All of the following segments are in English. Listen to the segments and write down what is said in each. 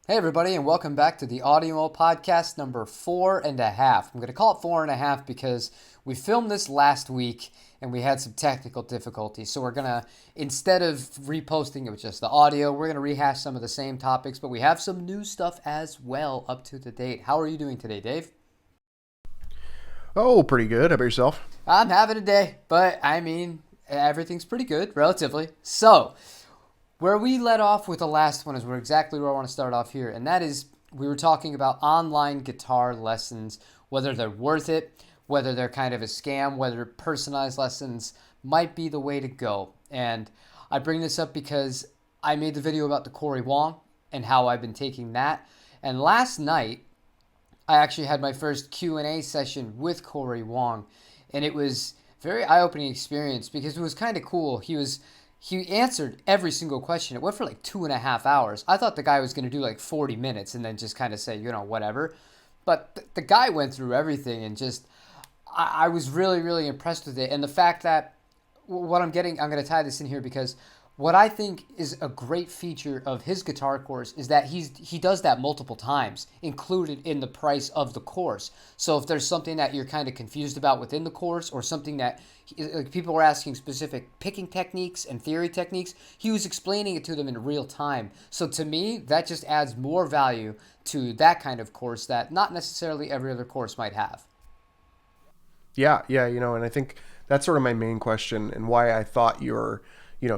Hey everybody, and welcome back to the Audiomo Podcast number 4.5. I'm going to call it 4.5 because we filmed this last week and we had some technical difficulties. So we're going to, instead of reposting it with just the audio, we're going to rehash some of the same topics, but we have some new stuff as well up to the date. How are you doing today, Dave? Oh, pretty good. How about yourself? I'm having a day, but everything's pretty good, relatively. So, where we let off with the last one is where exactly where I want to start off here, and that is we were talking about online guitar lessons, whether they're worth it, whether they're kind of a scam, whether personalized lessons might be the way to go. And I bring this up because I made the video about the Cory Wong and how I've been taking that. And last night, I actually had my first Q&A session with Cory Wong, and it was a very eye-opening experience because it was kind of cool. He answered every single question. It went for like 2.5 hours. I thought the guy was going to do like 40 minutes and then just kind of say, whatever. But the guy went through everything and just, I was really, really impressed with it. And the fact that what I'm going to tie this in here because what I think is a great feature of his guitar course is that he does that multiple times, included in the price of the course. So if there's something that you're kind of confused about within the course or something that like people were asking specific picking techniques and theory techniques, he was explaining it to them in real time. So to me, that just adds more value to that kind of course that not necessarily every other course might have. Yeah, and I think that's sort of my main question and why I thought your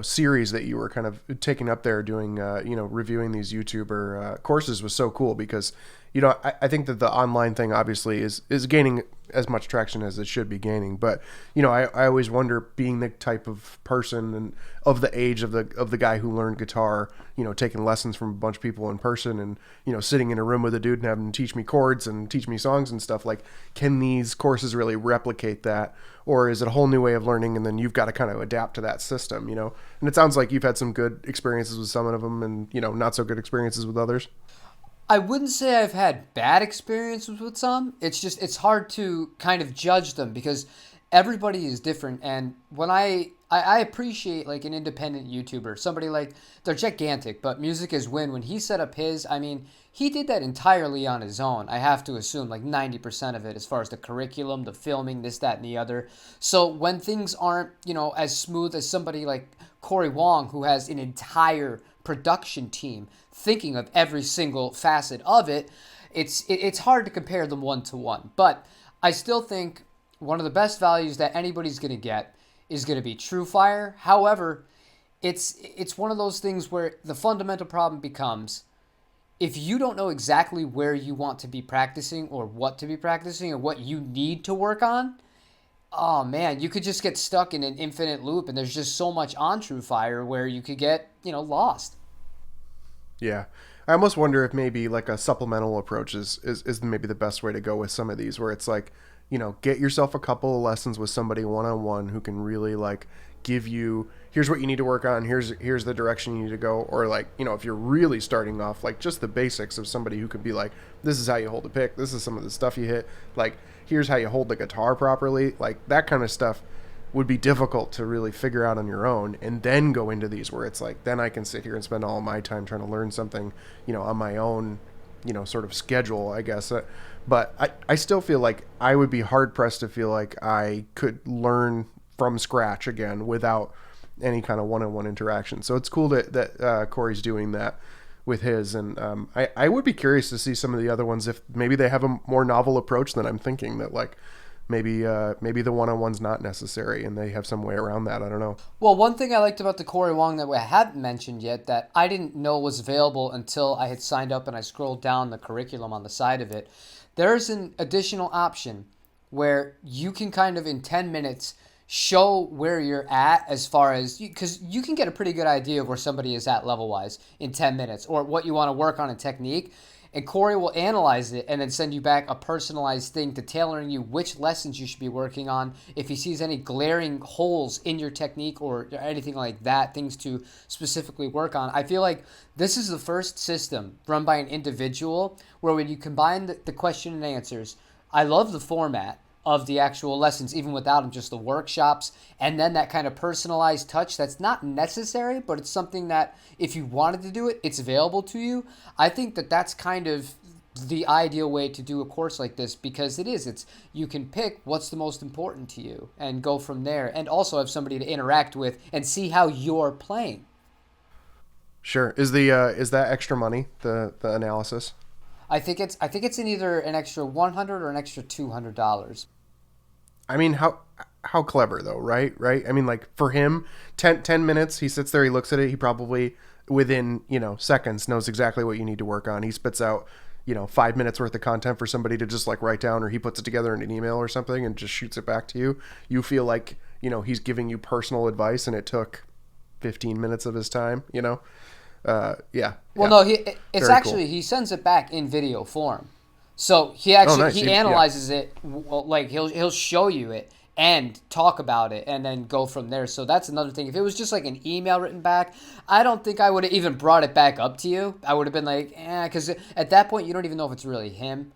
series that you were kind of taking up there doing, reviewing these YouTuber courses was so cool because, I think that the online thing obviously is gaining as much traction as it should be gaining. But, I always wonder, being the type of person and of the age of the guy who learned guitar, taking lessons from a bunch of people in person and, sitting in a room with a dude and having him teach me chords and teach me songs and stuff, like, can these courses really replicate that? Or is it a whole new way of learning and then you've got to kind of adapt to that system, And it sounds like you've had some good experiences with some of them and, not so good experiences with others. I wouldn't say I've had bad experiences with some. It's hard to kind of judge them because everybody is different. And when I appreciate like an independent YouTuber, somebody like, they're gigantic, but Music is when he set up his, he did that entirely on his own. I have to assume like 90% of it as far as the curriculum, the filming, this, that, and the other. So when things aren't, as smooth as somebody like Cory Wong, who has an entire production team thinking of every single facet of it, it's hard to compare them one to one. But I still think one of the best values that anybody's going to get is going to be True Fire. However, it's one of those things where the fundamental problem becomes if you don't know exactly where you want to be practicing or what to be practicing or what you need to work on, oh man, you could just get stuck in an infinite loop, and there's just so much on True Fire where you could get, lost. Yeah. I almost wonder if maybe like a supplemental approach is maybe the best way to go with some of these, where it's like, get yourself a couple of lessons with somebody one-on-one who can really like give you, here's what you need to work on, here's the direction you need to go. Or like, if you're really starting off, like just the basics of somebody who could be like, this is how you hold a pick, this is some of the stuff you hit, like here's how you hold the guitar properly, like that kind of stuff would be difficult to really figure out on your own, and then go into these where it's like, then I can sit here and spend all my time trying to learn something, on my own, sort of schedule, I guess. But I still feel like I would be hard pressed to feel like I could learn from scratch again without any kind of one-on-one interaction. So it's cool that Cory's doing that with his, and I would be curious to see some of the other ones if maybe they have a more novel approach than I'm thinking, that like maybe the one-on-one's not necessary and they have some way around that. I don't know. Well, one thing I liked about the Cory Wong that we hadn't mentioned yet that I didn't know was available until I had signed up and I scrolled down the curriculum on the side of it. There's an additional option where you can kind of in 10 minutes show where you're at as far as, because you can get a pretty good idea of where somebody is at level-wise in 10 minutes or what you want to work on in technique. And Cory will analyze it and then send you back a personalized thing to tailoring you which lessons you should be working on. If he sees any glaring holes in your technique or anything like that, things to specifically work on. I feel like this is the first system run by an individual where when you combine the question and answers, I love the format, of the actual lessons, even without them, just the workshops, and then that kind of personalized touch that's not necessary, but it's something that if you wanted to do it, it's available to you. I think that that's kind of the ideal way to do a course like this, because it's you can pick what's the most important to you and go from there, and also have somebody to interact with and see how you're playing. Sure. Is that extra money, the analysis? I think it's in either an extra $100 or an extra $200. I mean, how clever though, right? I mean, like for him, 10 minutes, he sits there, he looks at it, he probably within, seconds knows exactly what you need to work on. He spits out, 5 minutes worth of content for somebody to just like write down, or he puts it together in an email or something and just shoots it back to you. You feel like, he's giving you personal advice and it took 15 minutes of his time, yeah. Well, no, it's actually, cool. He sends it back in video form. So he actually, he analyzes it, like he'll show you it and talk about it and then go from there. So that's another thing. If it was just like an email written back, I don't think I would have even brought it back up to you. I would have been like, because at that point you don't even know if it's really him.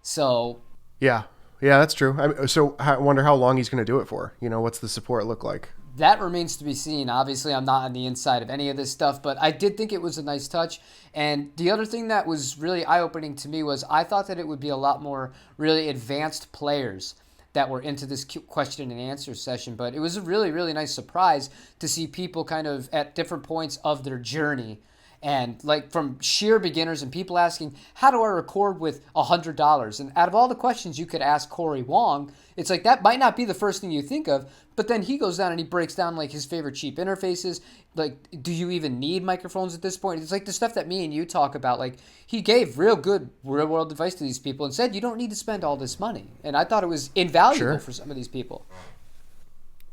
So yeah, that's true. So I wonder how long he's going to do it for. What's the support look like? That remains to be seen. Obviously, I'm not on the inside of any of this stuff, but I did think it was a nice touch. And the other thing that was really eye-opening to me was I thought that it would be a lot more really advanced players that were into this question and answer session. But it was a really, really nice surprise to see people kind of at different points of their journey. And like from sheer beginners and people asking, how do I record with $100? And out of all the questions you could ask Cory Wong, it's like that might not be the first thing you think of, but then he goes down and he breaks down like his favorite cheap interfaces. Like, do you even need microphones at this point? It's like the stuff that me and you talk about. Like, he gave real good real world advice to these people and said, you don't need to spend all this money. And I thought it was invaluable for some of these people.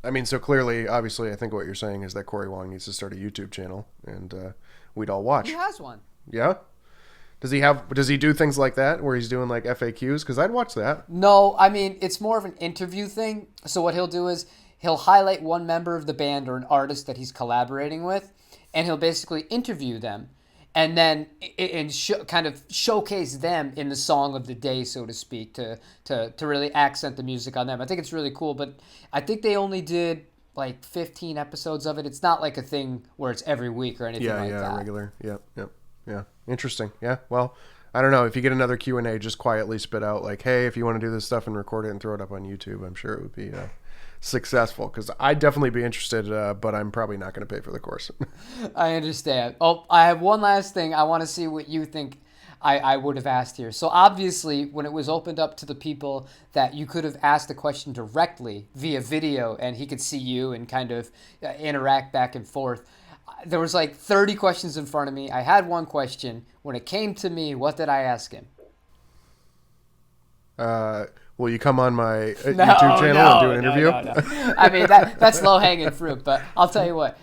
I mean, so clearly, obviously, I think what you're saying is that Cory Wong needs to start a YouTube channel, and we'd all watch. He has one. Yeah? Does he do things like that where he's doing like FAQs? Because I'd watch that. No, I mean, it's more of an interview thing. So what he'll do is he'll highlight one member of the band or an artist that he's collaborating with, and he'll basically interview them and then kind of showcase them in the song of the day, so to speak, to really accent the music on them. I think it's really cool, but I think they only did like 15 episodes of it. It's not like a thing where it's every week or anything like that. Yeah, regular. Yeah. Interesting. Yeah. Well, I don't know. If you get another Q&A, just quietly spit out like, hey, if you want to do this stuff and record it and throw it up on YouTube, I'm sure it would be successful, because I'd definitely be interested, but I'm probably not going to pay for the course. I understand. Oh, I have one last thing. I want to see what you think I would have asked here. So obviously, when it was opened up to the people that you could have asked the question directly via video and he could see you and kind of interact back and forth, there was like 30 questions in front of me. I had one question. When it came to me, what did I ask him? Will you come on my YouTube channel and do an interview? No. I mean, that's low-hanging fruit, but I'll tell you what.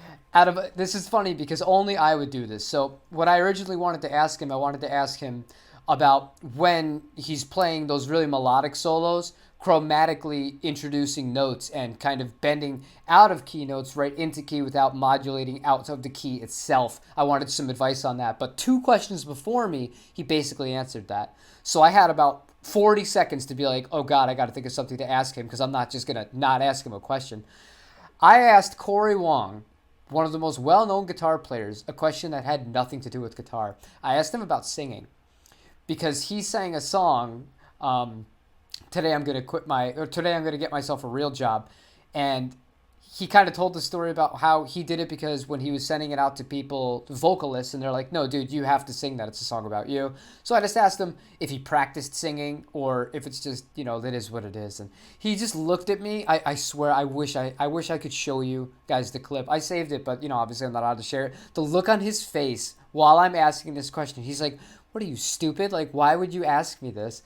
This is funny because only I would do this. So what I originally wanted to ask him, I wanted to ask him about when he's playing those really melodic solos, chromatically introducing notes and kind of bending out of key notes right into key without modulating out of the key itself. I wanted some advice on that. But 2 questions before me, he basically answered that. So I had about 40 seconds to be like, oh God, I got to think of something to ask him because I'm not just going to not ask him a question. I asked Cory Wong, one of the most well-known guitar players, a question that had nothing to do with guitar. I asked him about singing because he sang a song, Today I'm going to get myself a real job. And he kind of told the story about how he did it because when he was sending it out to people, vocalists, and they're like, no, dude, you have to sing that. It's a song about you. So I just asked him if he practiced singing or if it's just, that is what it is. And he just looked at me. I swear, I wish I could show you guys the clip. I saved it, but, obviously I'm not allowed to share it. The look on his face while I'm asking this question, he's like, what are you, stupid? Like, why would you ask me this?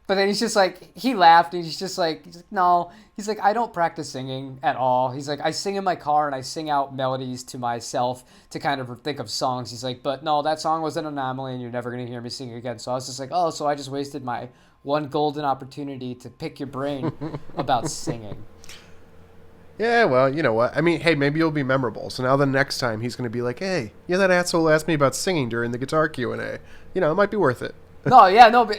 But then he's just like, he laughed and he's like, no. He's like, I don't practice singing at all. He's like, I sing in my car and I sing out melodies to myself to kind of think of songs. He's like, but no, that song was an anomaly and you're never going to hear me sing again. So I was just like, oh, so I just wasted my one golden opportunity to pick your brain about singing. Yeah, well, you know what? I mean, hey, maybe you'll be memorable. So now the next time he's going to be like, hey, that asshole asked me about singing during the guitar Q&A. It might be worth it. No, yeah, no, but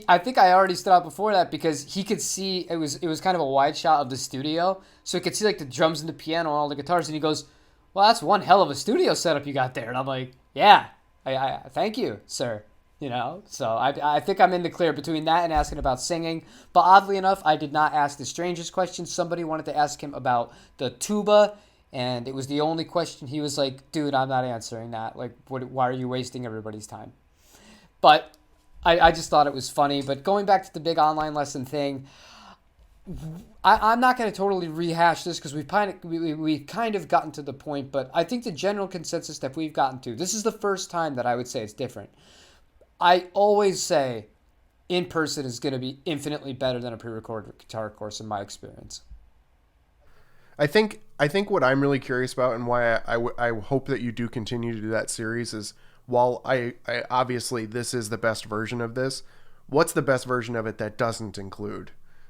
I think I already stood out before that because he could see it was kind of a wide shot of the studio, so he could see like the drums and the piano and all the guitars, and he goes, "Well, that's one hell of a studio setup you got there." And I'm like, "Yeah, I thank you, sir." You know, so I think I'm in the clear between that and asking about singing. But oddly enough, I did not ask the strangest question. Somebody wanted to ask him about the tuba, and it was the only question. He was like, "Dude, I'm not answering that. Like, why are you wasting everybody's time?" But I just thought it was funny. But going back to the big online lesson thing, I'm not going to totally rehash this because we've kind of gotten to the point. But I think the general consensus that we've gotten to, this is the first time that I would say it's different. I always say in person is going to be infinitely better than a pre-recorded guitar course in my experience. I think what I'm really curious about and why I hope that you do continue to do that series is while I obviously this is the best version of this, what's the best version of it that doesn't include,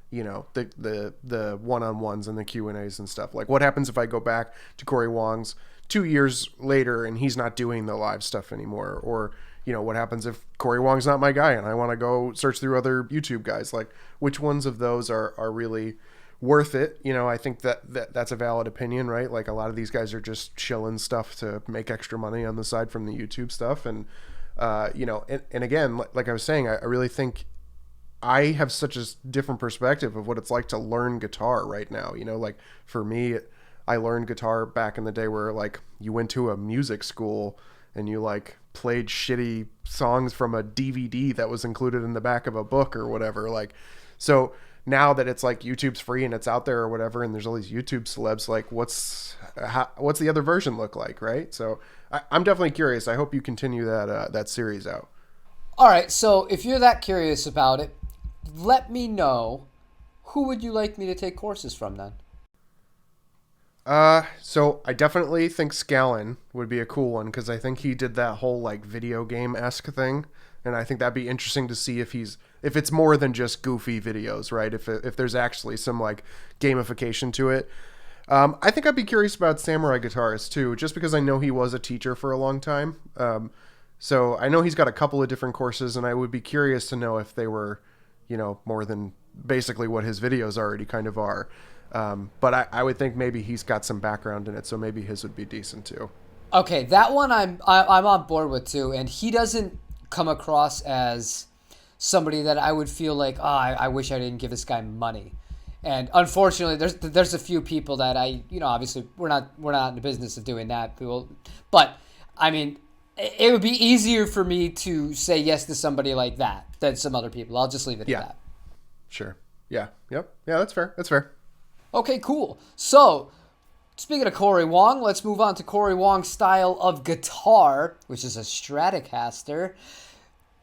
the one-on-ones and the Q&As and stuff? Like what happens if I go back to Cory Wong's 2 years later and he's not doing the live stuff anymore? Or, what happens if Cory Wong's not my guy and I want to go search through other YouTube guys? Like which ones of those are really worth it? I think that's a valid opinion, right? Like a lot of these guys are just chilling stuff to make extra money on the side from the YouTube stuff. And, and again, like I was saying, I really think I have such a different perspective of what it's like to learn guitar right now. Like for me, I learned guitar back in the day where like you went to a music school and you like played shitty songs from a DVD that was included in the back of a book or whatever. Like, so now that it's like YouTube's free and it's out there or whatever, and there's all these YouTube celebs, like what's the other version look like, right? So I'm definitely curious. I hope you continue that series out. All right, so if you're that curious about it, let me know, who would you like me to take courses from then? So I definitely think Scallon would be a cool one because I think he did that whole like video game-esque thing, and I think that'd be interesting to see if it's more than just goofy videos, right? If there's actually some like gamification to it. I think I'd be curious about Samurai Guitarist too, just because I know he was a teacher for a long time. So I know he's got a couple of different courses, and I would be curious to know if they were, more than basically what his videos already kind of are. But I would think maybe he's got some background in it, so maybe his would be decent too. Okay, that one I'm on board with too, and he doesn't come across as somebody that I would feel like, I wish I didn't give this guy money. And unfortunately, there's a few people that obviously we're not in the business of doing that, but I mean, it would be easier for me to say yes to somebody like that than some other people. I'll just leave it at that. Sure. Yeah. Yep. Yeah, that's fair. That's fair. Okay, cool. So, speaking of Cory Wong, let's move on to Cory Wong's style of guitar, which is a Stratocaster.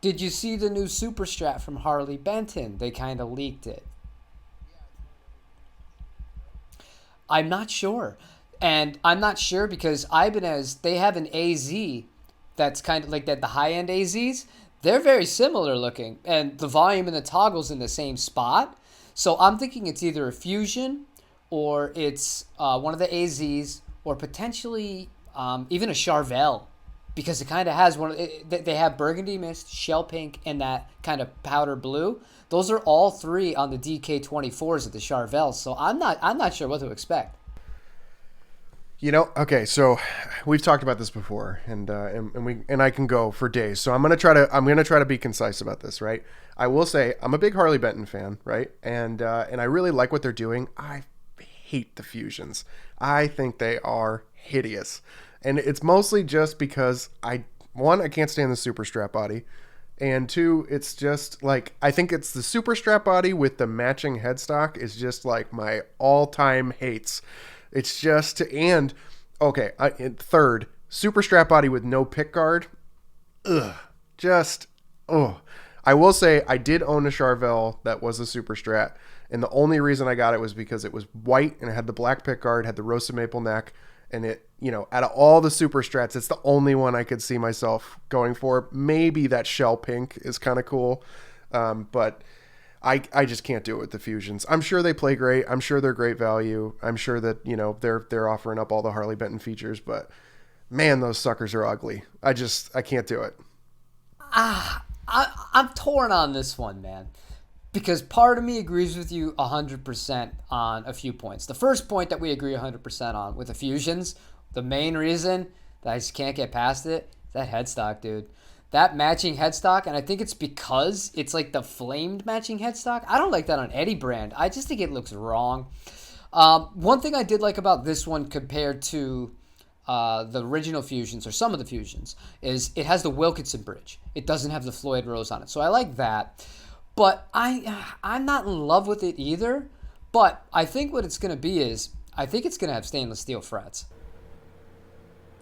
Did you see the new Super Strat from Harley Benton? They kind of leaked it. I'm not sure. And I'm not sure because Ibanez, they have an AZ that's kind of like that, the high-end AZs. They're very similar looking, and the volume and the toggle's in the same spot. So I'm thinking it's either a Fusion or it's one of the AZs, or potentially even a Charvel, because it kind of has they have burgundy mist, shell pink, and that kind of powder blue. Those are all three on the DK24s of the Charvel. So I'm not sure what to expect. Okay, so we've talked about this before, and I can go for days. So I'm gonna try to be concise about this, right? I will say I'm a big Harley Benton fan, right? And I really like what they're doing. I hate the Fusions. I think they are hideous, and it's mostly just because I can't stand the Super Strat body, and two, it's just like I think it's the Super Strat body with the matching headstock is just like my all-time hates. It's just, and okay, third, Super Strat body with no pick guard. Ugh, just, oh. I will say I did own a Charvel that was a Super Strat, and the only reason I got it was because it was white and it had the black pick guard, had the roasted maple neck, and it, out of all the Super Strats, it's the only one I could see myself going for. Maybe that shell pink is kind of cool, but I just can't do it with the Fusions. I'm sure they play great. I'm sure they're great value. I'm sure that, they're offering up all the Harley Benton features, but man, those suckers are ugly. I can't do it. I'm torn on this one, man. Because part of me agrees with you 100% on a few points. The first point that we agree 100% on with the Fusions, the main reason that I just can't get past it, is that headstock, dude. That matching headstock, and I think it's because it's like the flamed matching headstock. I don't like that on any brand. I just think it looks wrong. One thing I did like about this one compared to the original Fusions, or some of the Fusions, is it has the Wilkinson bridge. It doesn't have the Floyd Rose on it. So I like that. But I'm not in love with it either. But I think what it's going to be is, I think it's going to have stainless steel frets.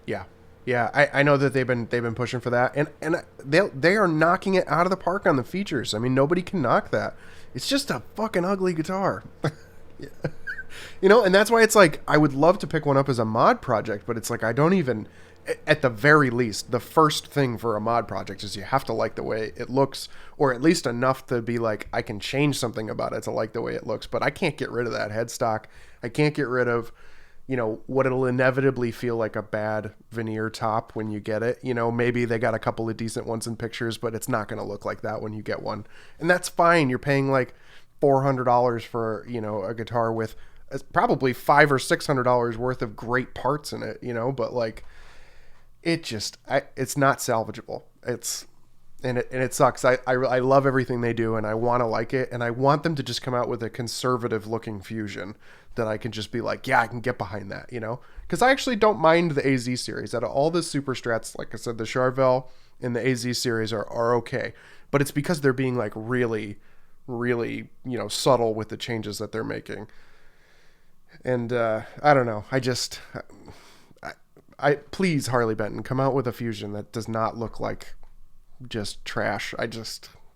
Yeah. Yeah, I know that they've been pushing for that, and they are knocking it out of the park on the features. I mean, nobody can knock that. It's just a fucking ugly guitar. Yeah. You know, and that's why it's like, I would love to pick one up as a mod project, but it's like, I don't even, at the very least, the first thing for a mod project is you have to like the way it looks, or at least enough to be like, I can change something about it to like the way it looks, but I can't get rid of that headstock. I can't get rid of, you know, what it'll inevitably feel like a bad veneer top when you get it. You know, maybe they got a couple of decent ones in pictures, but it's not going to look like that when you get one. And that's fine. You're paying like $400 for, you know, a guitar with probably $500 or $600 worth of great parts in it, you know, but like, it's not salvageable. It sucks. I love everything they do, and I want to like it, and I want them to just come out with a conservative looking Fusion that I can just be like, yeah, I can get behind that, you know, because I actually don't mind the AZ series. Out of all the super strats, like I said, the Charvel and the AZ series are okay, but it's because they're being like really, really, you know, subtle with the changes that they're making. And I don't know. I please, Harley Benton, come out with a Fusion that does not look like just trash.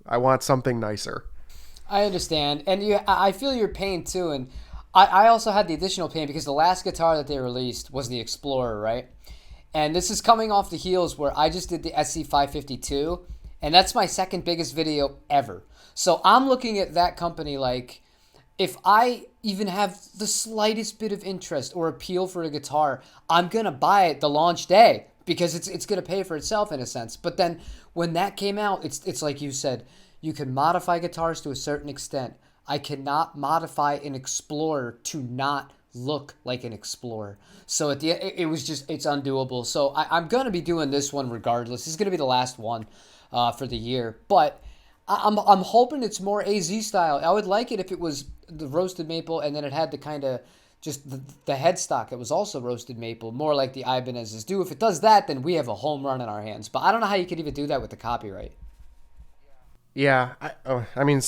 I want something nicer. I understand, and I feel your pain too, and I also had the additional pain because the last guitar that they released was the Explorer, right? And this is coming off the heels where I just did the SC552, and that's my second biggest video ever. So I'm looking at that company like, if I even have the slightest bit of interest or appeal for a guitar, I'm going to buy it the launch day because it's going to pay for itself in a sense. But then when that came out, it's like you said, you can modify guitars to a certain extent. I cannot modify an Explorer to not look like an Explorer. So at the end, it was just, it's undoable. So I'm going to be doing this one regardless. This is going to be the last one for the year. But I'm hoping it's more AZ style. I would like it if it was the roasted maple and then it had the kind of just the headstock. It was also roasted maple, more like the Ibanez's do. If it does that, then we have a home run in our hands. But I don't know how you could even do that with the copyright. Yeah, I mean,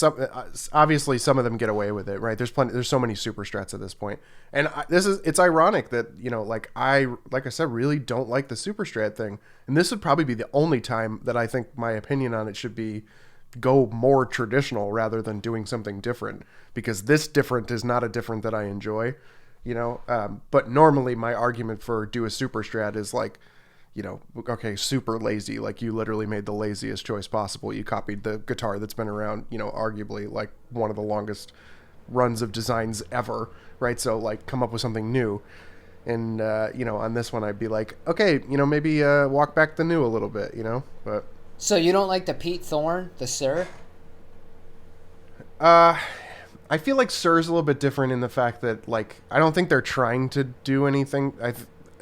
obviously some of them get away with it, right? There's so many super strats at this point, and it's ironic that, you know, like I said, really don't like the super strat thing, and this would probably be the only time that I think my opinion on it should be go more traditional rather than doing something different, because this different is not a different that I enjoy, you know. But normally my argument for do a super strat is like, you know, okay, super lazy. Like, you literally made the laziest choice possible. You copied the guitar that's been around, you know, arguably like one of the longest runs of designs ever, right? So like, come up with something new. And, you know, on this one, I'd be like, okay, you know, maybe walk back the new a little bit, you know, but. So you don't like the Pete Thorne, the Suhr? I feel like Suhr's a little bit different in the fact that, like, I don't think they're trying to do anything.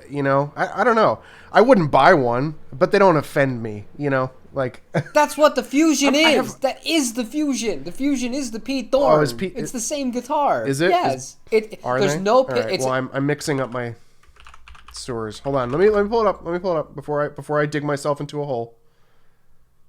You know, I don't know. I wouldn't buy one, but they don't offend me, you know? Like, that's what the Fusion is. That is the Fusion. The Fusion is the Pete Thorne. It's the same guitar. Is it? Yes. There's they? no. All right. Well, I'm mixing up my Suhrs. Hold on. Let me pull it up. Let me pull it up before I dig myself into a hole.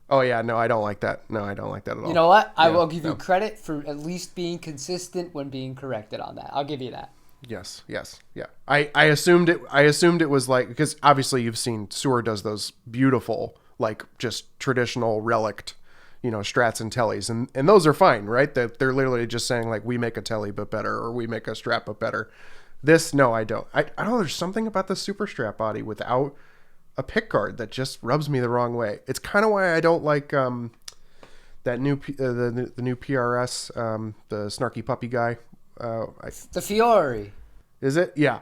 Oh yeah, no, I don't like that. No, I don't like that at all. You know what? I will give you credit for at least being consistent when being corrected on that. I'll give you that. Yes, yeah. I assumed it was like, because obviously you've seen Suhr does those beautiful, like, just traditional relict, you know, strats and tellies, and those are fine, right? They're literally just saying like, we make a telly but better, or we make a strat but better. This, no, I don't. I don't know. There's something about the super strat body without a pick guard that just rubs me the wrong way. It's kind of why I don't like that new the new PRS, the snarky puppy guy. The Fiore. Is it? Yeah.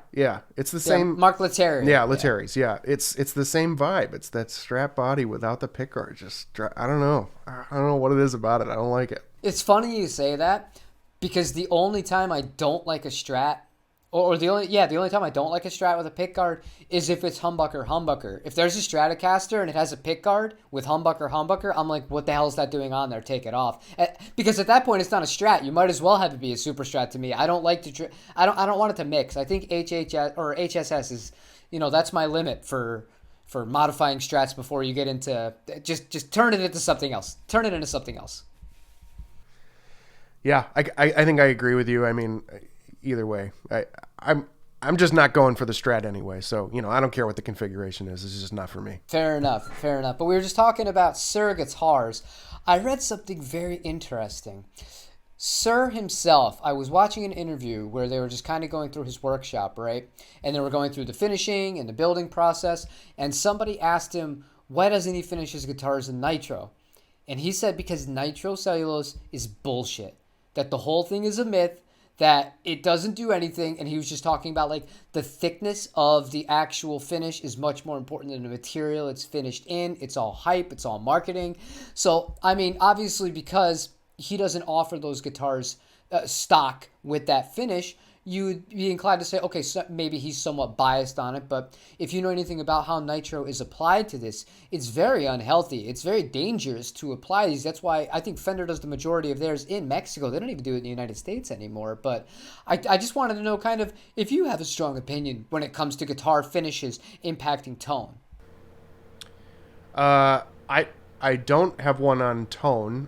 It's the same. Mark Lettieri. Yeah, Lettieri's. Yeah, it's the same vibe. It's that strap body without the pickguard. I don't know. I don't know what it is about it. I don't like it. It's funny you say that because the only time I don't like a Strat, or the only time I don't like a Strat with a pickguard is if it's humbucker. If there's a Stratocaster and it has a pickguard with humbucker, I'm like, what the hell is that doing on there? Take it off. Because at that point it's not a Strat. You might as well have it be a Super Strat to me. I don't like to. I don't want it to mix. I think HHS or HSS is, that's my limit for modifying Strats before you get into just turn it into something else. Turn it into something else. Yeah, I think I agree with you. I mean, either way, I'm just not going for the Strat anyway. So, I don't care what the configuration is. It's just not for me. Fair enough. But we were just talking about Suhr guitars. I read something very interesting. Suhr himself, I was watching an interview where they were just kind of going through his workshop, right? And they were going through the finishing and the building process. And somebody asked him, why doesn't he finish his guitars in nitro? And he said because nitro cellulose is bullshit. That the whole thing is a myth, that it doesn't do anything, and he was just talking about like the thickness of the actual finish is much more important than the material it's finished in. It's all hype, it's all marketing. So, I mean, obviously because he doesn't offer those guitars stock with that finish, you would be inclined to say, okay, so maybe he's somewhat biased on it, but if you know anything about how nitro is applied to this, it's very unhealthy. It's very dangerous to apply these. That's why I think Fender does the majority of theirs in Mexico. They don't even do it in the United States anymore, but I just wanted to know kind of if you have a strong opinion when it comes to guitar finishes impacting tone. I don't have one on tone.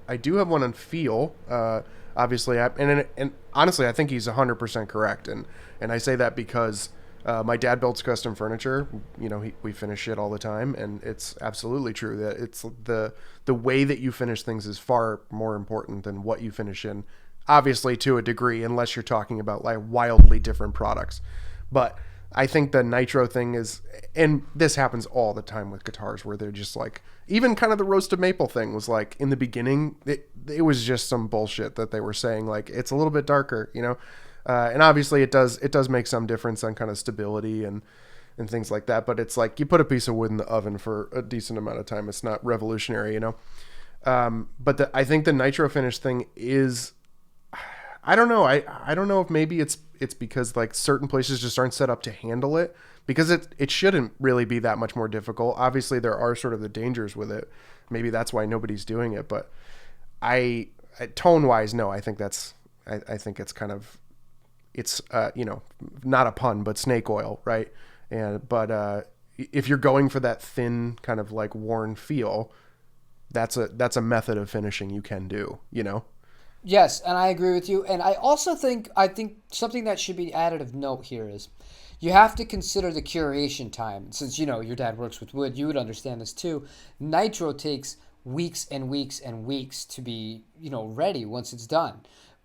I do have one on feel. Obviously, and honestly, I think he's 100% correct, and I say that because my dad builds custom furniture. We finish shit all the time, and it's absolutely true that it's the way that you finish things is far more important than what you finish in. Obviously, to a degree, unless you're talking about like wildly different products, but I think the nitro thing is, and this happens all the time with guitars where they're just like, even kind of the roasted maple thing was like in the beginning, it was just some bullshit that they were saying, like it's a little bit darker, and obviously it does make some difference on kind of stability and things like that. But it's like you put a piece of wood in the oven for a decent amount of time. It's not revolutionary, but I think the nitro finish thing is, I don't know. I don't know if maybe it's because like certain places just aren't set up to handle it, because it shouldn't really be that much more difficult. Obviously there are sort of the dangers with it. Maybe that's why nobody's doing it, but tone wise, no, I think I think it's kind of, it's not a pun, but snake oil, right? But if you're going for that thin kind of like worn feel, that's a method of finishing you can do, Yes, and I agree with you. And I also think something that should be added of note here is you have to consider the curation time. Since your dad works with wood, you would understand this too. Nitro takes weeks and weeks and weeks to be ready once it's done.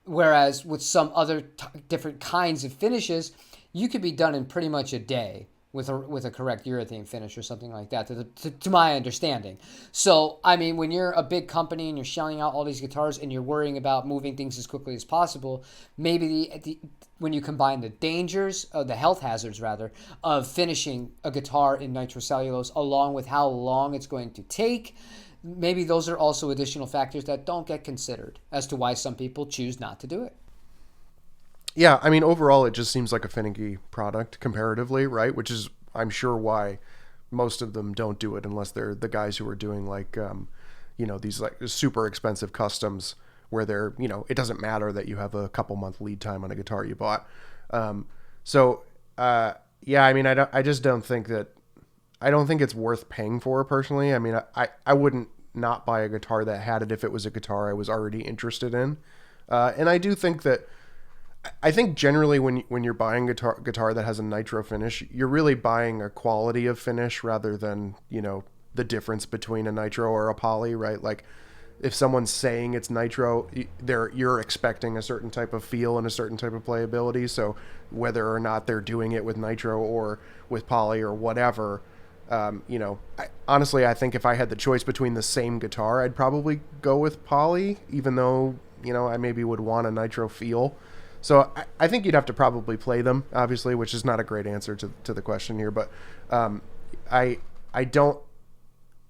Whereas with some other different kinds of finishes, you could be done in pretty much a day with a correct urethane finish or something like that, to my understanding. So, I mean, when you're a big company and you're shelling out all these guitars and you're worrying about moving things as quickly as possible, maybe when you combine the health hazards rather, of finishing a guitar in nitrocellulose along with how long it's going to take, maybe those are also additional factors that don't get considered as to why some people choose not to do it. Yeah, I mean, overall, it just seems like a finicky product comparatively, right? Which is, I'm sure, why most of them don't do it unless they're the guys who are doing like, these like super expensive customs where they're, it doesn't matter that you have a couple month lead time on a guitar you bought. Yeah, I mean, I just don't think it's worth paying for personally. I mean, I wouldn't not buy a guitar that had it if it was a guitar I was already interested in. And I do think that, I think generally when you're buying a guitar that has a nitro finish, you're really buying a quality of finish rather than, the difference between a nitro or a poly, right? Like if someone's saying it's nitro, you're expecting a certain type of feel and a certain type of playability. So whether or not they're doing it with nitro or with poly or whatever, honestly, I think if I had the choice between the same guitar, I'd probably go with poly, even though, I maybe would want a nitro feel. So I think you'd have to probably play them, obviously, which is not a great answer to the question here. But I don't.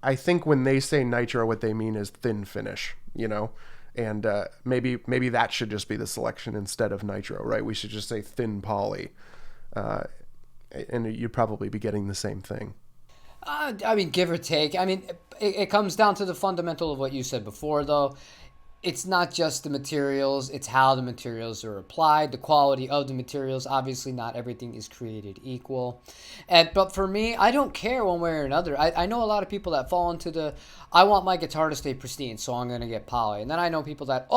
I think when they say nitro, what they mean is thin finish, and maybe that should just be the selection instead of nitro, right? We should just say thin poly, and you'd probably be getting the same thing. I mean, give or take. I mean, it comes down to the fundamental of what you said before, though. It's not just the materials, it's how the materials are applied, the quality of the materials. Obviously, not everything is created equal. But for me, I don't care one way or another. I know a lot of people that fall into I want my guitar to stay pristine, so I'm going to get poly. And then I know people that,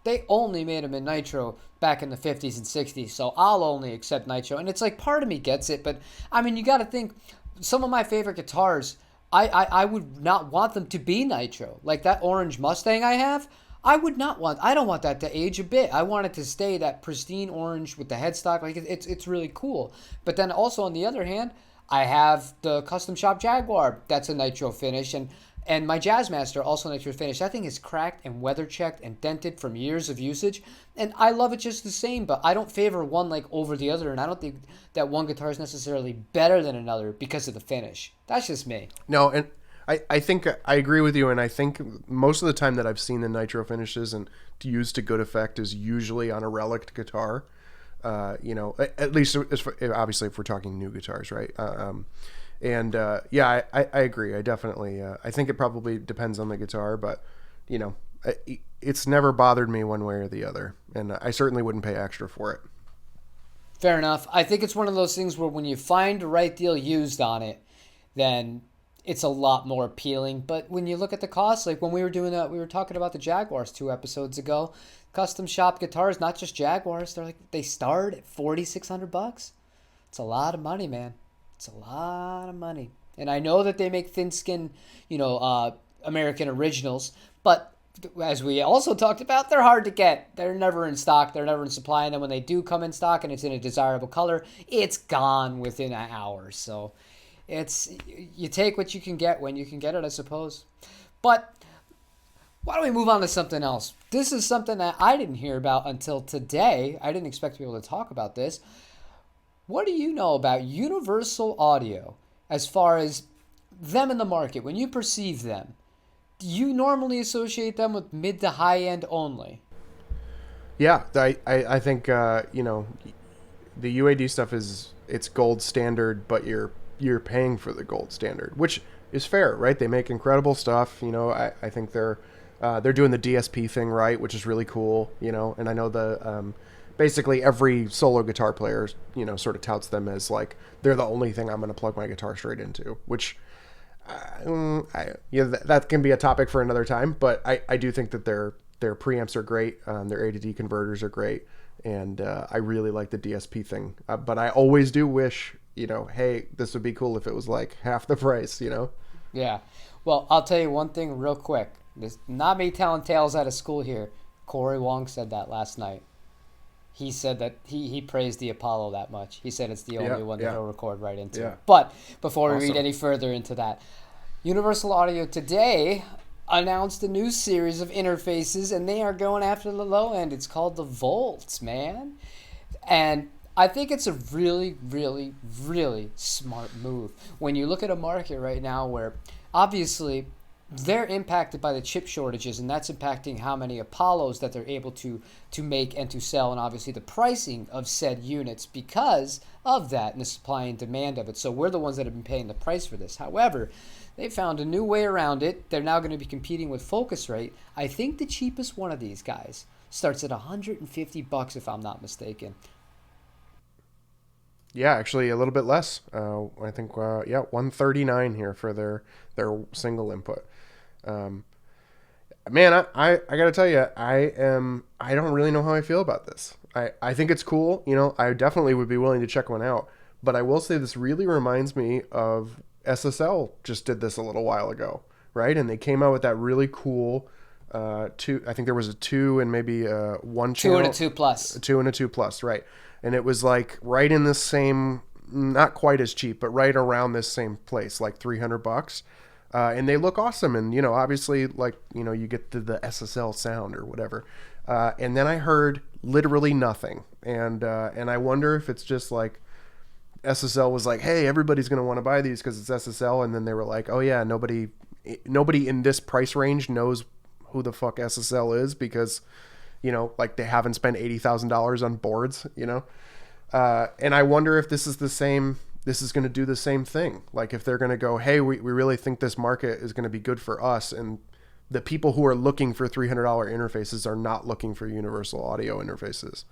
they only made them in nitro back in the 50s and 60s, so I'll only accept nitro. And it's like, part of me gets it, but I mean, you got to think, some of my favorite guitars, I would not want them to be nitro. Like that orange Mustang I have, I don't want that to age a bit. I want it to stay that pristine orange with the headstock. Like it's really cool. But then also on the other hand, I have the Custom Shop Jaguar. That's a nitro finish. And my Jazzmaster, also nitro finish. That thing is cracked and weather checked and dented from years of usage. And I love it just the same, but I don't favor one like over the other. And I don't think that one guitar is necessarily better than another because of the finish. That's just me. No, and I think I agree with you, and I think most of the time that I've seen the nitro finishes and used to good effect is usually on a relic guitar. At least obviously if we're talking new guitars, right? I agree. I definitely I think it probably depends on the guitar, but it's never bothered me one way or the other, and I certainly wouldn't pay extra for it. Fair enough. I think it's one of those things where when you find the right deal used on it, then it's a lot more appealing. But when you look at the cost, like when we were doing that, we were talking about the Jaguars 2 episodes ago. Custom shop guitars, not just Jaguars, they start at $4,600. It's a lot of money, man. It's a lot of money. And I know that they make thin skin, American originals, but as we also talked about, they're hard to get. They're never in stock. They're never in supply. And then when they do come in stock and it's in a desirable color, it's gone within an hour. So you take what you can get when you can get it, I suppose. But why don't we move on to something else? This is something that I didn't hear about until today. I didn't expect to be able to talk about this. What do you know about Universal Audio as far as them in the market? When you perceive them, do you normally associate them with mid to high end only? Yeah, I think the UAD stuff it's gold standard, but you're paying for the gold standard, which is fair, right? They make incredible stuff. I think they're doing the DSP thing right, which is really cool. And I know the basically every solo guitar player sort of touts them as like they're the only thing I'm going to plug my guitar straight into, which that can be a topic for another time. But I do think that their preamps are great, their A to D converters are great, and I really like the DSP thing. But I always do wish, hey, this would be cool if it was like half the price, Yeah. Well, I'll tell you one thing real quick. This not me telling tales out of school here. Cory Wong said that last night. He said that he praised the Apollo that much. He said it's the only one that he'll record right into. Yeah. But before we read any further into that, Universal Audio today announced a new series of interfaces, and they are going after the low end. It's called the Volts, man. And I think it's a really, really, really smart move. When you look at a market right now where obviously they're impacted by the chip shortages, and that's impacting how many Apollos that they're able to make and to sell, and obviously the pricing of said units because of that and the supply and demand of it. So we're the ones that have been paying the price for this. However, they found a new way around it. They're now going to be competing with Focusrite. I think the cheapest one of these guys starts at $150 if I'm not mistaken. Yeah, actually a little bit less. I think $139 here for their single input. Man, I gotta tell you, I don't really know how I feel about this. I think it's cool. I definitely would be willing to check one out. But I will say this really reminds me of SSL just did this a little while ago, right? And they came out with that really cool two. I think there was a 2 and maybe one channel. 2 and a 2 plus. A 2 and a 2 plus, right? And it was like right in this same, not quite as cheap, but right around this same place, like $300. And they look awesome. And, obviously, like, you get the SSL sound or whatever. And then I heard literally nothing. And I wonder if it's just like SSL was like, hey, everybody's going to want to buy these because it's SSL. And then they were like, oh, yeah, nobody in this price range knows who the fuck SSL is because, like they haven't spent $80,000 on boards, and I wonder if this is going to do the same thing. Like if they're going to go, hey, we really think this market is going to be good for us. And the people who are looking for $300 interfaces are not looking for universal audio interfaces.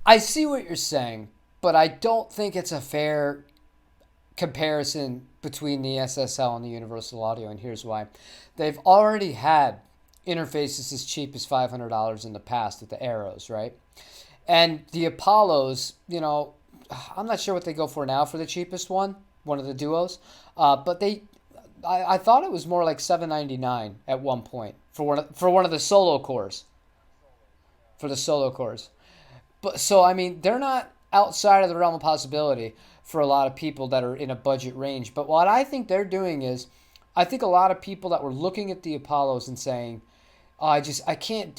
I see what you're saying, but I don't think it's a fair comparison between the SSL and the universal audio, and here's why. They've already had interfaces as cheap as $500 in the past with the Arrows, right? And the Apollos, I'm not sure what they go for now for the cheapest one of the duos, but I thought it was more like $799 at one point for one of the solo cores. For the solo cores. But so I mean, they're not outside of the realm of possibility for a lot of people that are in a budget range. But what I think they're doing is, I think a lot of people that were looking at the Apollos and saying, oh, I can't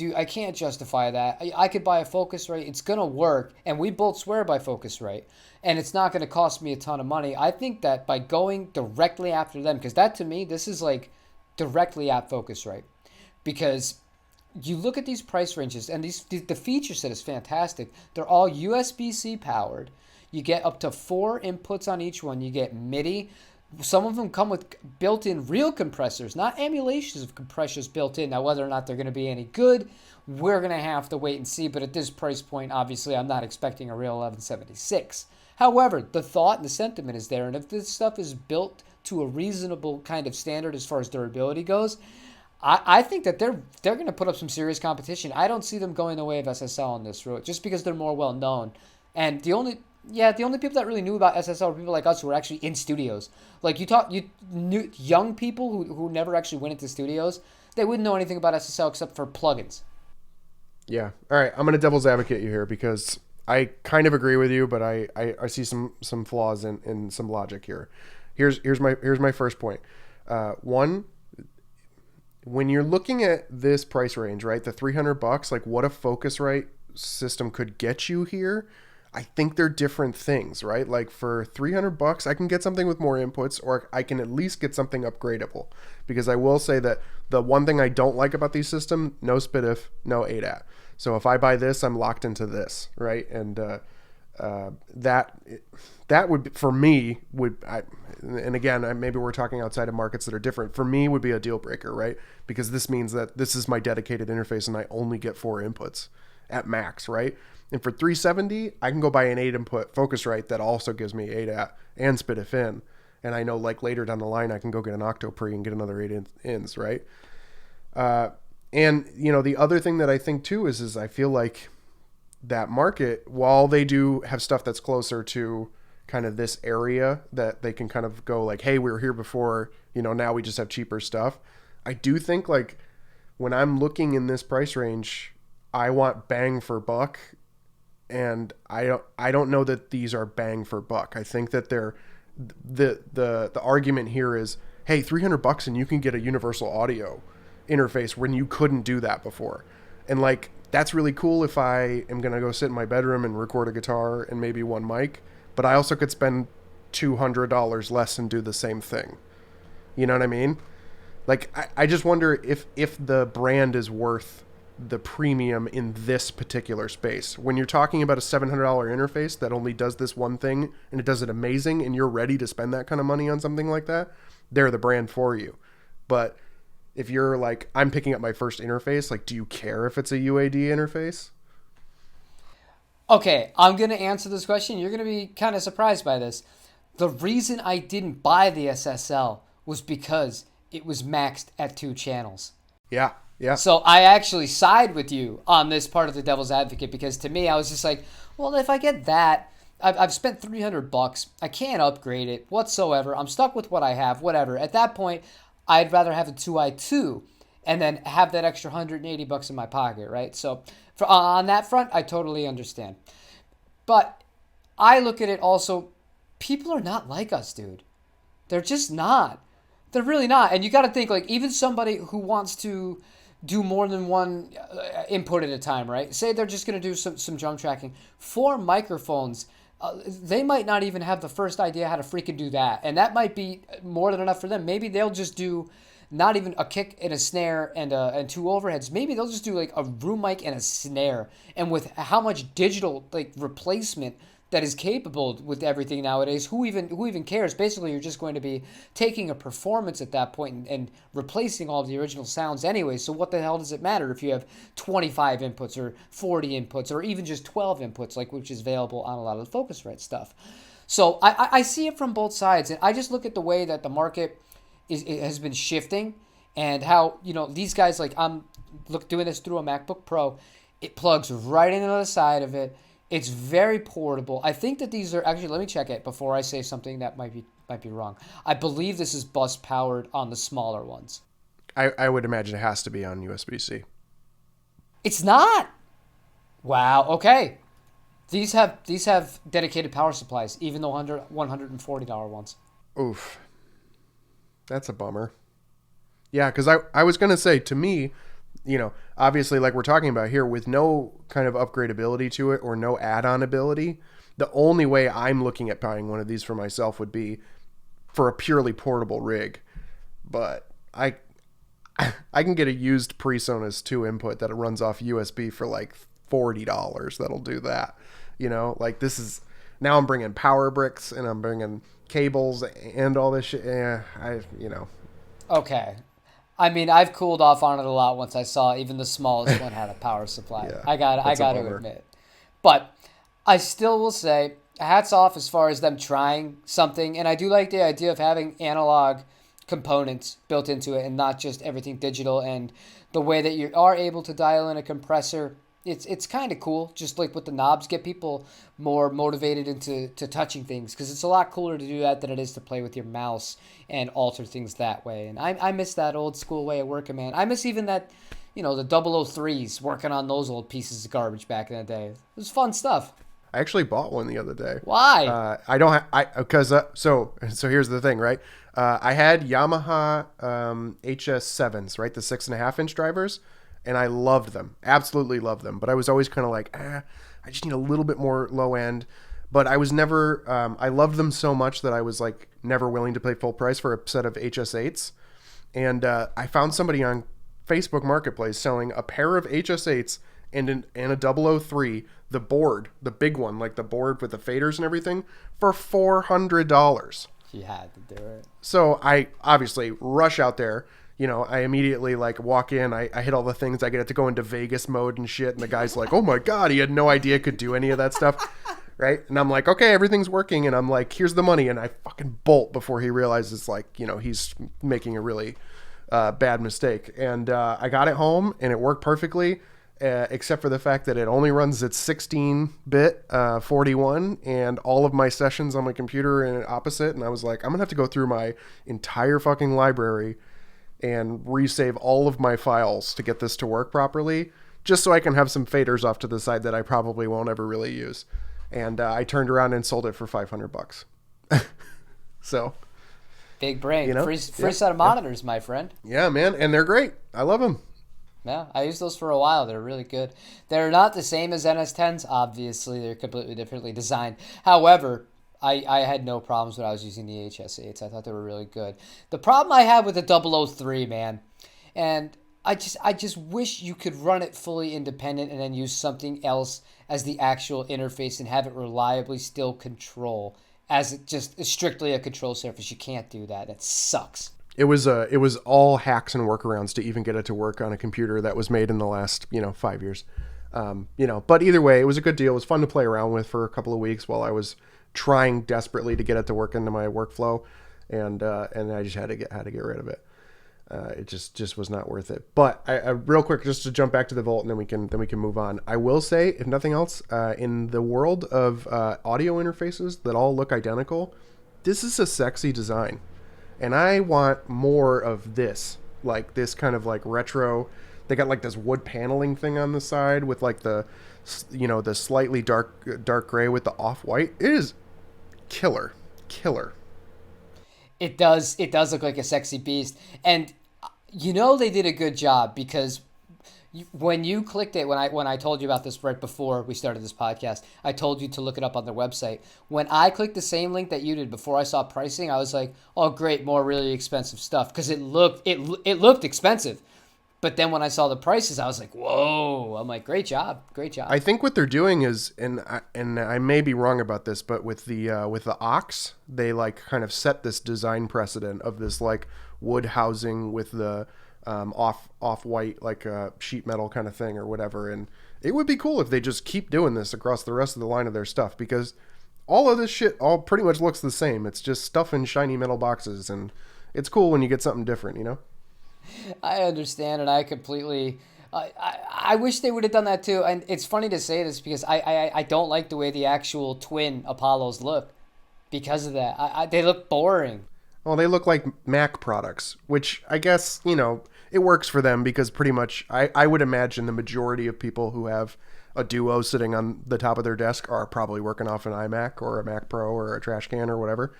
justify that. I could buy a Focusrite. It's going to work. And we both swear by Focusrite. And it's not going to cost me a ton of money. I think that by going directly after them, because that to me, this is like directly at Focusrite. Because you look at these price ranges, and the feature set is fantastic. They're all USB-C powered. You get up to 4 inputs on each one. You get MIDI. Some of them come with built-in real compressors, not emulations of compressors built in. Now, whether or not they're going to be any good, we're going to have to wait and see. But at this price point, obviously, I'm not expecting a real 1176. However, the thought and the sentiment is there. And if this stuff is built to a reasonable kind of standard as far as durability goes, I think that they're going to put up some serious competition. I don't see them going the way of SSL on this road, just because they're more well-known. And the only people that really knew about SSL were people like us who were actually in studios. Like you knew young people who never actually went into studios, they wouldn't know anything about SSL except for plugins. Yeah. All right. I'm going to devil's advocate you here because I kind of agree with you, but I see some flaws in some logic here. Here's my first point. One, when you're looking at this price range, right, the $300, like what a Focusrite system could get you here, I think they're different things, right? Like for $300, I can get something with more inputs, or I can at least get something upgradable. Because I will say that the one thing I don't like about these systems, no SPDIF, no ADAT. So if I buy this, I'm locked into this, right? And that would, for me, and again, maybe we're talking outside of markets that are different. For me, would be a deal breaker, right? Because this means that this is my dedicated interface and I only get 4 inputs at max, right? And for $370, I can go buy an 8-input Focusrite that also gives me ADAT and SPDIF in. And I know like later down the line, I can go get an Octopre and get another 8 ins, right? And the other thing that I think too is I feel like that market, while they do have stuff that's closer to kind of this area that they can kind of go like, hey, we were here before, now we just have cheaper stuff. I do think like when I'm looking in this price range, I want bang for buck. And I don't know that these are bang for buck. I think that they're the argument here is, hey, $300 and you can get a universal audio interface when you couldn't do that before. And like that's really cool if I am going to go sit in my bedroom and record a guitar and maybe one mic, but I also could spend $200 less and do the same thing. You know what I mean? Like I just wonder if the brand is worth the premium in this particular space. When you're talking about a $700 interface that only does this one thing and it does it amazing and you're ready to spend that kind of money on something like that, they're the brand for you. But if you're like, I'm picking up my first interface, like, do you care if it's a UAD interface? Okay, I'm going to answer this question. You're going to be kind of surprised by this. The reason I didn't buy the SSL was because it was maxed at 2 channels. Yeah. Yeah. So I actually side with you on this part of the devil's advocate, because to me, I was just like, well, if I get that, I've spent $300. I can't upgrade it whatsoever. I'm stuck with what I have, whatever. At that point, I'd rather have a 2i2 and then have that extra $180 in my pocket, right? So on that front, I totally understand. But I look at it also, people are not like us, dude. They're just not. They're really not. And you got to think, like, even somebody who wants to do more than one input at a time, right? Say they're just going to do some drum tracking. 4 microphones, they might not even have the first idea how to freaking do that. And that might be more than enough for them. Maybe they'll just do not even a kick and a snare and 2 overheads. Maybe they'll just do like a room mic and a snare. And with how much digital like replacement that is capable with everything nowadays, who even cares? Basically, you're just going to be taking a performance at that point and replacing all of the original sounds anyway. So what the hell does it matter if you have 25 inputs or 40 inputs or even just 12 inputs, like which is available on a lot of the Focusrite stuff? So I see it from both sides, and I just look at the way that the market it has been shifting, and how these guys, like, I'm doing this through a MacBook Pro. It plugs right into the side of it. It's very portable. I think that these are actually, let me check it before I say something that might be wrong. I believe this is bus powered on the smaller ones. I would imagine it has to be on USB-C. It's not. Wow. Okay. These have dedicated power supplies, even the $140 ones. Oof. That's a bummer. Yeah, because I was going to say, to me, obviously, like we're talking about here, with no kind of upgradability to it or no add-on ability, the only way I'm looking at buying one of these for myself would be for a purely portable rig. But I can get a used PreSonus 2 input that runs off USB for like $40. That'll do that. Like, this is, now I'm bringing power bricks and I'm bringing cables and all this shit. Okay. I mean, I've cooled off on it a lot once I saw even the smallest one had a power supply. Yeah, I got to admit. But I still will say, hats off as far as them trying something. And I do like the idea of having analog components built into it and not just everything digital. And the way that you are able to dial in a compressor, it's kind of cool. Just like with the knobs, get people more motivated into touching things, because it's a lot cooler to do that than it is to play with your mouse and alter things that way. And I miss that old school way of working, man. I miss even that, the 003s, working on those old pieces of garbage back in the day. It was fun stuff. I actually bought one the other day. Why? I don't have, because so here's the thing, right? I had Yamaha HS7s, right? The 6.5-inch drivers. And I loved them, absolutely loved them. But I was always kind of like, I just need a little bit more low end. But I was never, I loved them so much that I was like never willing to pay full price for a set of HS8s. And I found somebody on Facebook Marketplace selling a pair of HS8s and a 003, the board, the big one, like the board with the faders and everything, for $400. You had to do it. So I obviously rush out there. I immediately like walk in, I hit all the things, I get it to go into Vegas mode and shit. And the guy's like, oh my God, he had no idea could do any of that stuff. Right. And I'm like, okay, everything's working. And I'm like, here's the money. And I fucking bolt before he realizes, like, he's making a really bad mistake. And I got it home and it worked perfectly, except for the fact that it only runs at 16-bit 41 and all of my sessions on my computer and opposite. And I was like, I'm gonna have to go through my entire fucking library and resave all of my files to get this to work properly, just so I can have some faders off to the side that I probably won't ever really use. And I turned around and sold it for $500. So big brain, free set of monitors, my friend. Yeah, man, and they're great. I love them. Yeah, I used those for a while. They're really good. They're not the same as NS10s, obviously. They're completely differently designed. However, I had no problems when I was using the HS8s. I thought they were really good. The problem I had with the 003, man, and I just wish you could run it fully independent and then use something else as the actual interface and have it reliably still control as it just is strictly a control surface. You can't do that. That sucks. It was all hacks and workarounds to even get it to work on a computer that was made in the last 5 years. But either way, it was a good deal. It was fun to play around with for a couple of weeks while I was trying desperately to get it to work into my workflow, and I just had to get rid of it. It just was not worth it. But I real quick, just to jump back to the Volt, and then we can move on. I will say, if nothing else, in the world of audio interfaces that all look identical, this is a sexy design, and I want more of this, like this kind of like retro. They got like this wood paneling thing on the side with like the slightly dark gray with the off-white. It is killer. It does. It does look like a sexy beast, and they did a good job because when you clicked it, when I told you about this right before we started this podcast, I told you to look it up on their website. When I clicked the same link that you did before I saw pricing, I was like, "Oh, great, more really expensive stuff," because it looked expensive. But then when I saw the prices, I was like, "Whoa!" I'm like, "Great job, great job." I think what they're doing is, and I may be wrong about this, but with the Ox, they like kind of set this design precedent of this like wood housing with the off white like sheet metal kind of thing or whatever. And it would be cool if they just keep doing this across the rest of the line of their stuff, because all of this shit all pretty much looks the same. It's just stuff in shiny metal boxes, and it's cool when you get something different, you know? I understand, and I completely. I wish they would have done that too. And it's funny to say this because I don't like the way the actual twin Apollos look because of that. They look boring. Well, they look like Mac products, which I guess, it works for them because pretty much I would imagine the majority of people who have a Duo sitting on the top of their desk are probably working off an iMac or a Mac Pro or a trash can or whatever.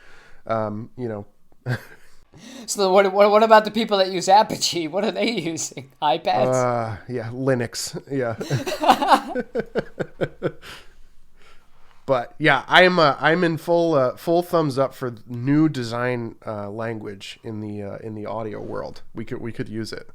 So what about the people that use Apogee? What are they using? iPads? Yeah, Linux. Yeah. But yeah, I'm in full thumbs up for new design language in the audio world. We could use it.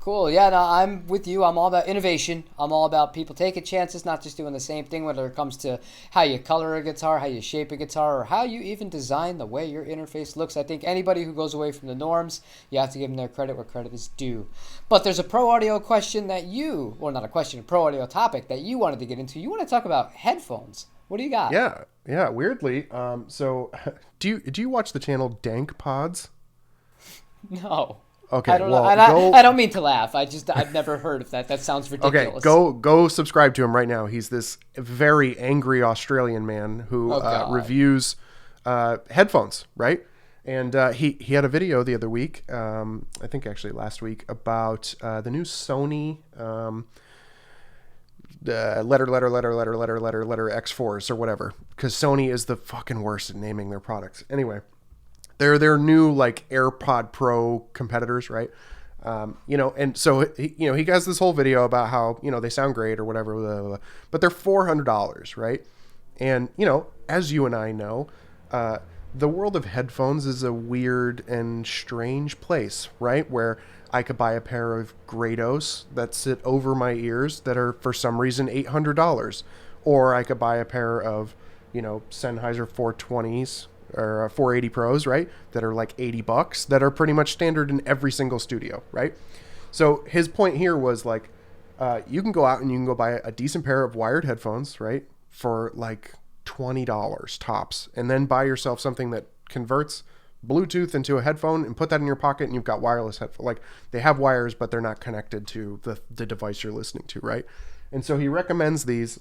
Cool. Yeah, no, I'm with you. I'm all about innovation. I'm all about people taking chances, not just doing the same thing, whether it comes to how you color a guitar, how you shape a guitar, or how you even design the way your interface looks. I think anybody who goes away from the norms, you have to give them their credit where credit is due. But there's a pro audio question not a question, a pro audio topic that you wanted to get into. You want to talk about headphones. What do you got? Yeah. Weirdly, so do you watch the channel Dank Pods? No. Okay, I don't know. I don't mean to laugh. I've never heard of that. That sounds ridiculous. Okay, go subscribe to him right now. He's this very angry Australian man who reviews headphones, right? And he had a video the other week, I think actually last week, about the new Sony letter X4s or whatever, because Sony is the fucking worst at naming their products. Anyway. They're new like AirPod Pro competitors, right? And so he has this whole video about how they sound great or whatever, blah, blah, blah, but they're $400, right? And as you and I know, the world of headphones is a weird and strange place, right? Where I could buy a pair of Grados that sit over my ears that are for some reason $800, or I could buy a pair of Sennheiser 420s. Or 480 Pros, right? That are like $80, that are pretty much standard in every single studio, right? So his point here was like, you can go out and you can go buy a decent pair of wired headphones, right? For like $20 tops, and then buy yourself something that converts Bluetooth into a headphone and put that in your pocket, and you've got wireless headphones. Like they have wires, but they're not connected to the device you're listening to, right? And so he recommends these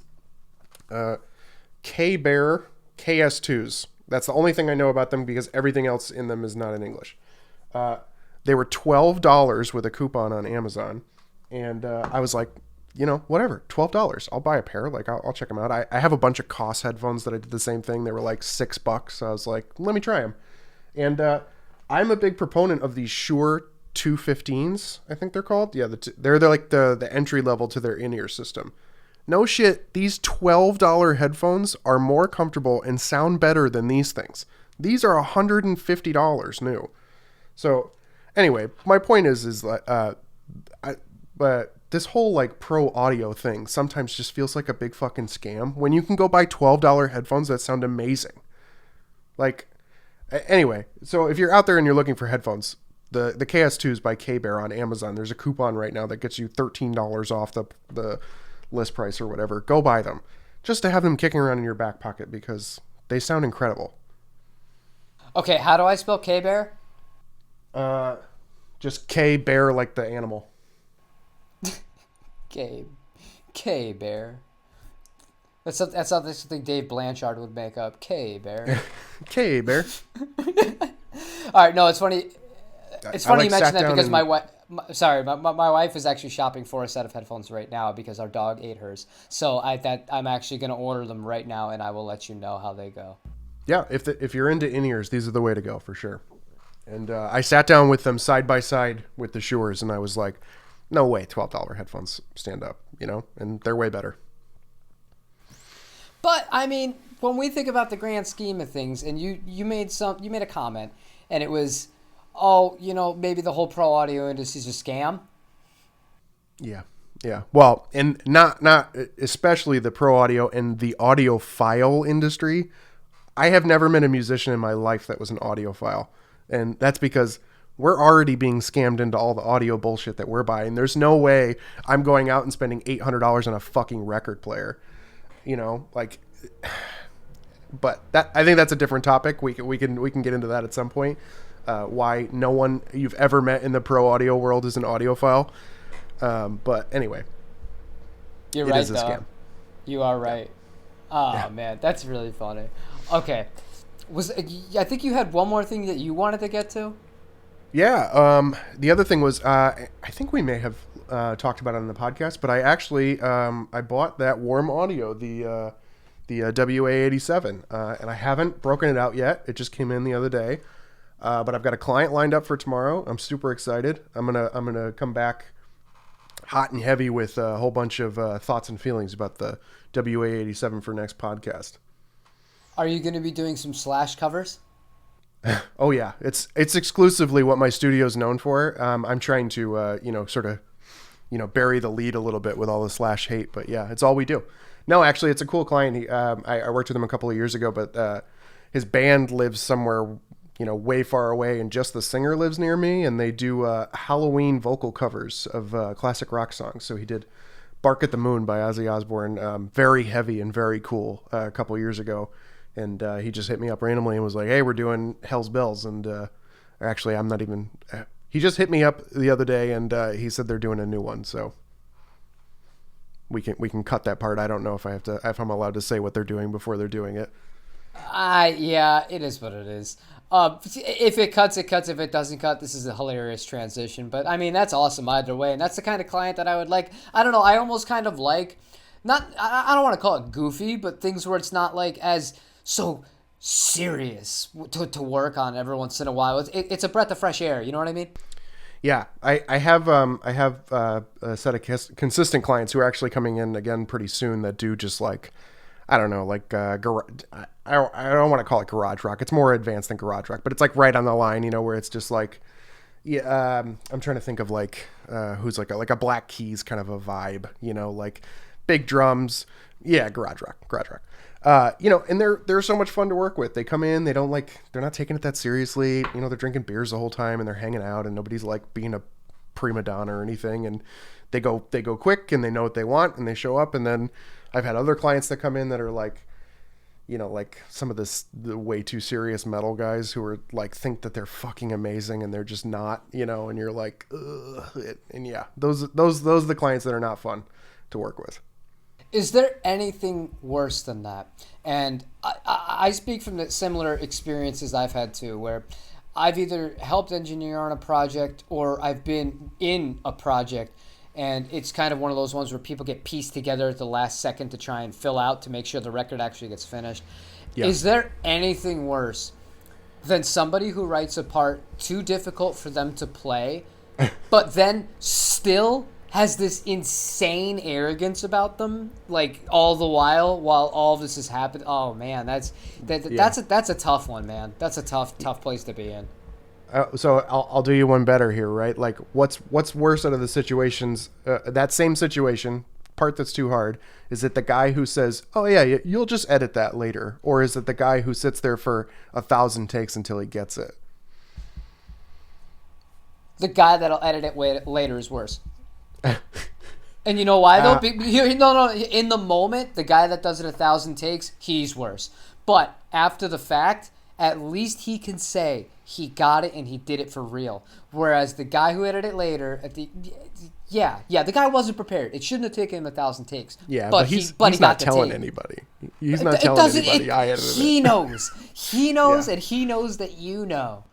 K-Bear KS2s. That's the only thing I know about them because everything else in them is not in English. They were $12 with a coupon on Amazon. And I was like, whatever, $12. I'll buy a pair. Like, I'll check them out. I have a bunch of Koss headphones that I did the same thing. They were like $6. So I was like, let me try them. And I'm a big proponent of these Suhr 215s, I think they're called. Yeah, they're like the entry level to their in-ear system. No shit, these $12 headphones are more comfortable and sound better than these things. These are $150 new. So, anyway, my point is but this whole like pro audio thing sometimes just feels like a big fucking scam when you can go buy $12 headphones that sound amazing. Like, anyway, so if you're out there and you're looking for headphones, the KS2s by K-Bear on Amazon, there's a coupon right now that gets you $13 off the list price or whatever. Go buy them just to have them kicking around in your back pocket because they sound incredible. Okay, how do I spell K-Bear? Just K-Bear like the animal. K-Bear. That's something Dave Blanchard would make up. K-Bear. K-Bear. All right, no, it's funny. It's funny you mention that because my wife is actually shopping for a set of headphones right now because our dog ate hers. So I'm actually going to order them right now, and I will let you know how they go. Yeah, if you're into in-ears, these are the way to go for sure. And I sat down with them side by side with the Suhrs, and I was like, no way, $12 headphones stand up, and they're way better. But I mean, when we think about the grand scheme of things, and you made a comment, and it was, maybe the whole pro audio industry is a scam. Yeah. Yeah. Well, and not especially the pro audio and the audiophile industry. I have never met a musician in my life that was an audiophile. And that's because we're already being scammed into all the audio bullshit that we're buying. There's no way I'm going out and spending $800 on a fucking record player, but I think that's a different topic. We can get into that at some point. Why no one you've ever met in the pro audio world is an audiophile. But anyway, you're right, though. Scam. You are right. Oh, man, that's really funny. Okay. I think you had one more thing that you wanted to get to? Yeah. The other thing was, I think we may have talked about it on the podcast, but I actually I bought that Warm Audio, the WA87, and I haven't broken it out yet. It just came in the other day, but I've got a client lined up for tomorrow. I'm super excited. I'm gonna come back hot and heavy with a whole bunch of thoughts and feelings about the WA87 for next podcast. Are you going to be doing some Slash covers? Oh yeah, it's exclusively what my studio is known for. I'm trying to sort of bury the lead a little bit with all the Slash hate, but yeah, it's all we do. No, actually, it's a cool client. I worked with him a couple of years ago, but his band lives somewhere way far away, and just the singer lives near me, and they do Halloween vocal covers of classic rock songs. So he did "Bark at the Moon" by Ozzy Osbourne, very heavy and very cool, a couple of years ago. And he just hit me up randomly and was like, hey, we're doing Hell's Bells. And actually, I'm not even... he just hit me up the other day, and he said they're doing a new one. So we can cut that part. I don't know if I'm allowed to say what they're doing before they're doing it. Yeah, it is what it is. If it cuts, it cuts. If it doesn't cut, this is a hilarious transition. But, I mean, that's awesome either way. And that's the kind of client that I would like. I don't know. I almost kind of like... I don't want to call it goofy, but things where it's not like as... so serious to work on every once in a while. It's a breath of fresh air. You know what I mean? Yeah, I have a set of consistent clients who are actually coming in again pretty soon that do just like, I don't know, like I don't want to call it garage rock. It's more advanced than garage rock, but it's like right on the line, where it's just like, yeah. I'm trying to think of like who's like a Black Keys kind of a vibe, like big drums. Yeah, garage rock. And they're so much fun to work with. They come in, they're not taking it that seriously. They're drinking beers the whole time and they're hanging out, and nobody's like being a prima donna or anything. And they go quick, and they know what they want, and they show up. And then I've had other clients that come in that are like, like some of the way too serious metal guys who are like, think that they're fucking amazing and they're just not, and you're like, ugh. And yeah, those are the clients that are not fun to work with. Is there anything worse than that? And I speak from the similar experiences I've had too, where I've either helped engineer on a project or I've been in a project, and it's kind of one of those ones where people get pieced together at the last second to try and fill out to make sure the record actually gets finished. Yeah. Is there anything worse than somebody who writes a part too difficult for them to play, but then still has this insane arrogance about them, like all the while all of this is happening? Oh man, that's a tough one, man. That's a tough place to be in. So I'll do you one better here, right? Like what's worse out of the situations? That same situation, part that's too hard, is it the guy who says, "Oh yeah, you'll just edit that later," or is it the guy who sits there for 1,000 takes until he gets it? The guy that'll edit it later is worse. And you know why though? No. In the moment, the guy that does it 1,000 takes, he's worse. But after the fact, at least he can say he got it and he did it for real. Whereas the guy who edited it later, the guy wasn't prepared. It shouldn't have taken him 1,000 takes. Yeah, but he's not telling anybody. He's not telling anybody. I edited it. He knows. He knows, yeah. And he knows that you know.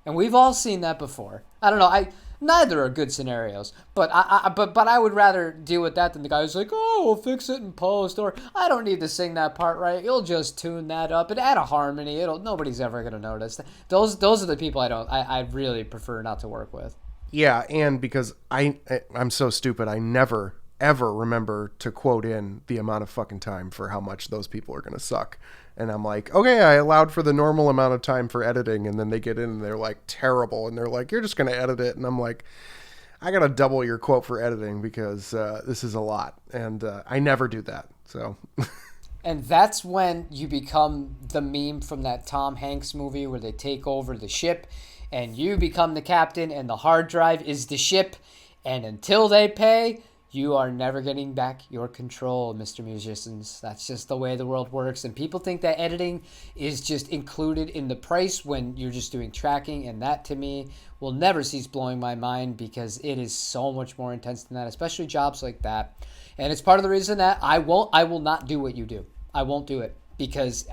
And we've all seen that before. I don't know. Neither are good scenarios. But I would rather deal with that than the guy who's like, oh, we'll fix it in post, or I don't need to sing that part right. You'll just tune that up and add a harmony. Nobody's ever gonna notice. Those are the people I really prefer not to work with. Yeah, and because I'm so stupid, I never ever remember to quote in the amount of fucking time for how much those people are gonna suck. And I'm like, okay, I allowed for the normal amount of time for editing, and then they get in and they're like terrible, and they're like, you're just gonna edit it, and I'm like, I gotta double your quote for editing because this is a lot, and I never do that. So. And that's when you become the meme from that Tom Hanks movie where they take over the ship and you become the captain and the hard drive is the ship. And until they pay, you are never getting back your control, Mr. Musicians. That's just the way the world works. And people think that editing is just included in the price when you're just doing tracking. And that, to me, will never cease blowing my mind because it is so much more intense than that, especially jobs like that. And it's part of the reason that I will not do what you do. I won't do it because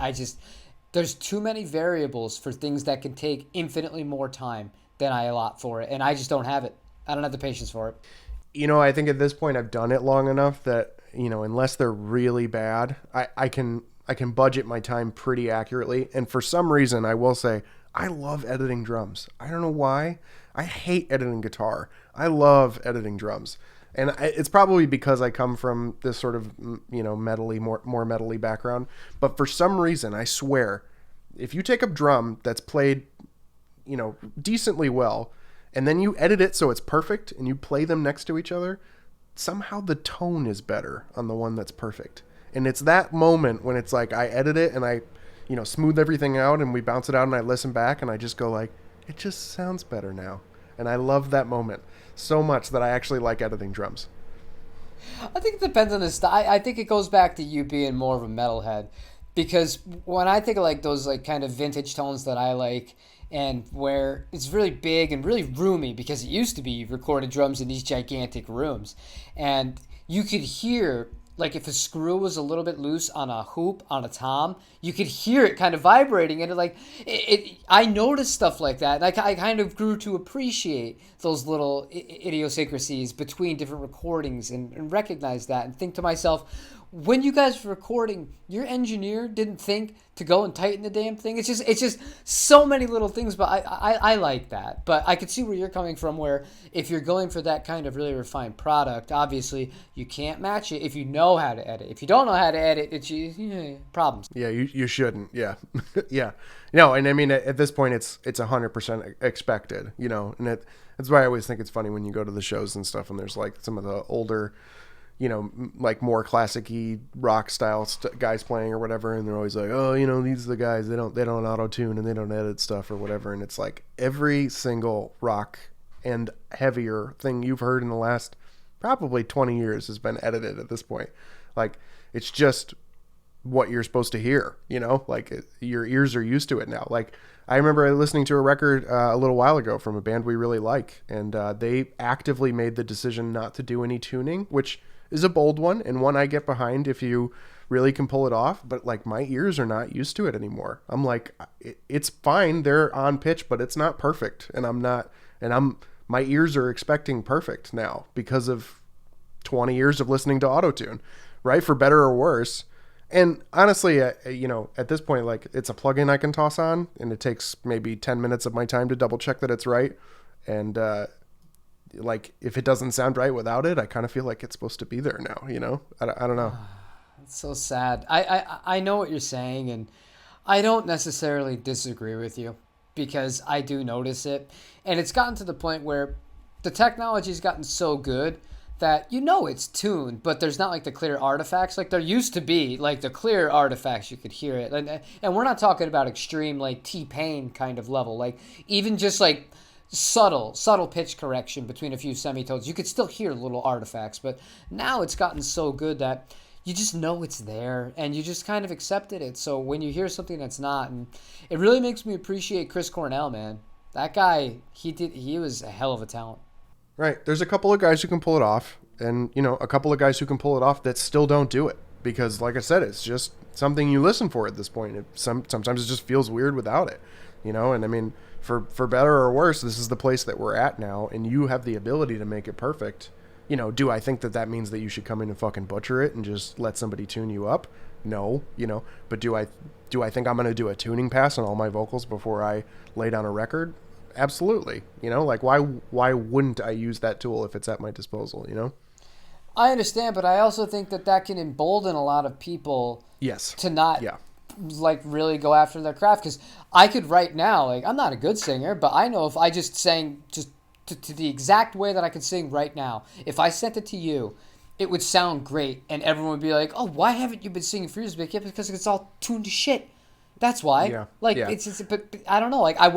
there's too many variables for things that can take infinitely more time than I allot for it. And I just don't have it. I don't have the patience for it. I think at this point I've done it long enough that, unless they're really bad, I can budget my time pretty accurately. And for some reason, I will say, I love editing drums. I don't know why. I hate editing guitar. I love editing drums. And it's probably because I come from this sort of, metally, more metally background. But for some reason, I swear, if you take a drum that's played, decently well, and then you edit it so it's perfect, and you play them next to each other, somehow the tone is better on the one that's perfect. And it's that moment when it's like I edit it and I, smooth everything out and we bounce it out and I listen back and I just go like, it just sounds better now. And I love that moment so much that I actually like editing drums. I think it depends on the style. I think it goes back to you being more of a metalhead, because when I think of like those like kind of vintage tones that I like, and where it's really big and really roomy, because it used to be you recorded drums in these gigantic rooms, and you could hear, like if a screw was a little bit loose on a hoop, on a tom, you could hear it kind of vibrating, and I noticed stuff like that, and I kind of grew to appreciate those little idiosyncrasies between different recordings and recognize that and think to myself, when you guys were recording, your engineer didn't think to go and tighten the damn thing. It's just so many little things, but I like that. But I could see where you're coming from, where if you're going for that kind of really refined product, obviously you can't match it if you know how to edit. If you don't know how to edit, it's problems. Yeah, you shouldn't. Yeah. Yeah. No, and I mean, at this point, it's 100% expected, and that's why I always think it's funny when you go to the shows and stuff, and there's like some of the older, like more classic-y rock style guys playing or whatever, and they're always like, oh, these are the guys, they don't auto-tune and they don't edit stuff or whatever. And it's like every single rock and heavier thing you've heard in the last probably 20 years has been edited at this point. Like, it's just what you're supposed to hear, like your ears are used to it now. Like, I remember listening to a record a little while ago from a band we really like, and they actively made the decision not to do any tuning, which is a bold one, and one I get behind if you really can pull it off. But like, my ears are not used to it anymore. I'm like, it's fine, they're on pitch, but it's not perfect, my ears are expecting perfect now because of 20 years of listening to Autotune, right? For better or worse. And honestly, at this point, like, it's a plugin I can toss on, and it takes maybe 10 minutes of my time to double check that it's right. And like, if it doesn't sound right without it, I kind of feel like it's supposed to be there now, I don't know. It's so sad. I know what you're saying, and I don't necessarily disagree with you, because I do notice it. And it's gotten to the point where the technology's gotten so good that it's tuned, but there's not like the clear artifacts. Like, there used to be like the clear artifacts, you could hear it. And we're not talking about extreme like T-Pain kind of level. Like, even just like subtle pitch correction between a few semitones, you could still hear little artifacts. But now it's gotten so good that you just know it's there, and you just kind of accepted it. So when you hear something that's not, and it really makes me appreciate Chris Cornell, man. That guy, he was a hell of a talent. Right. There's a couple of guys who can pull it off, and, a couple of guys who can pull it off that still don't do it. Because, like I said, it's just something you listen for at this point. Sometimes it just feels weird without it, And I mean, for better or worse, this is the place that we're at now, and you have the ability to make it perfect. Do I think that means that you should come in and fucking butcher it and just let somebody tune you up? No, but do I think I'm going to do a tuning pass on all my vocals before I lay down a record? Absolutely. Like why wouldn't I use that tool if it's at my disposal, I understand, but I also think that can embolden a lot of people to not like really go after their craft. Because I could right now, like, I'm not a good singer, but I know if I just sang just to the exact way that I could sing right now, if I sent it to you, it would sound great, and everyone would be like, "Oh, why haven't you been singing for years?" Because it's all tuned to shit. That's why. It's but I don't know. Like, I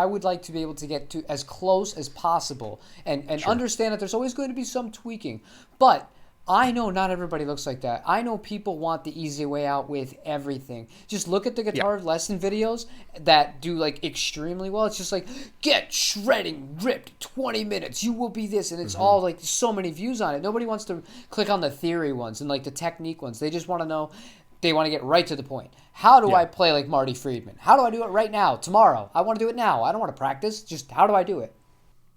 would like to be able to get to as close as possible and understand that there's always going to be some tweaking. But I know not everybody looks like that. I know people want the easy way out with everything. Just look at the guitar lesson videos that do like extremely well. It's just like, get shredding ripped 20 minutes. You will be this. And it's all like so many views on it. Nobody wants to click on the theory ones and like the technique ones. They just want to know. They want to get right to the point. How do I play like Marty Friedman? How do I do it right now, tomorrow? I want to do it now. I don't want to practice. Just how do I do it?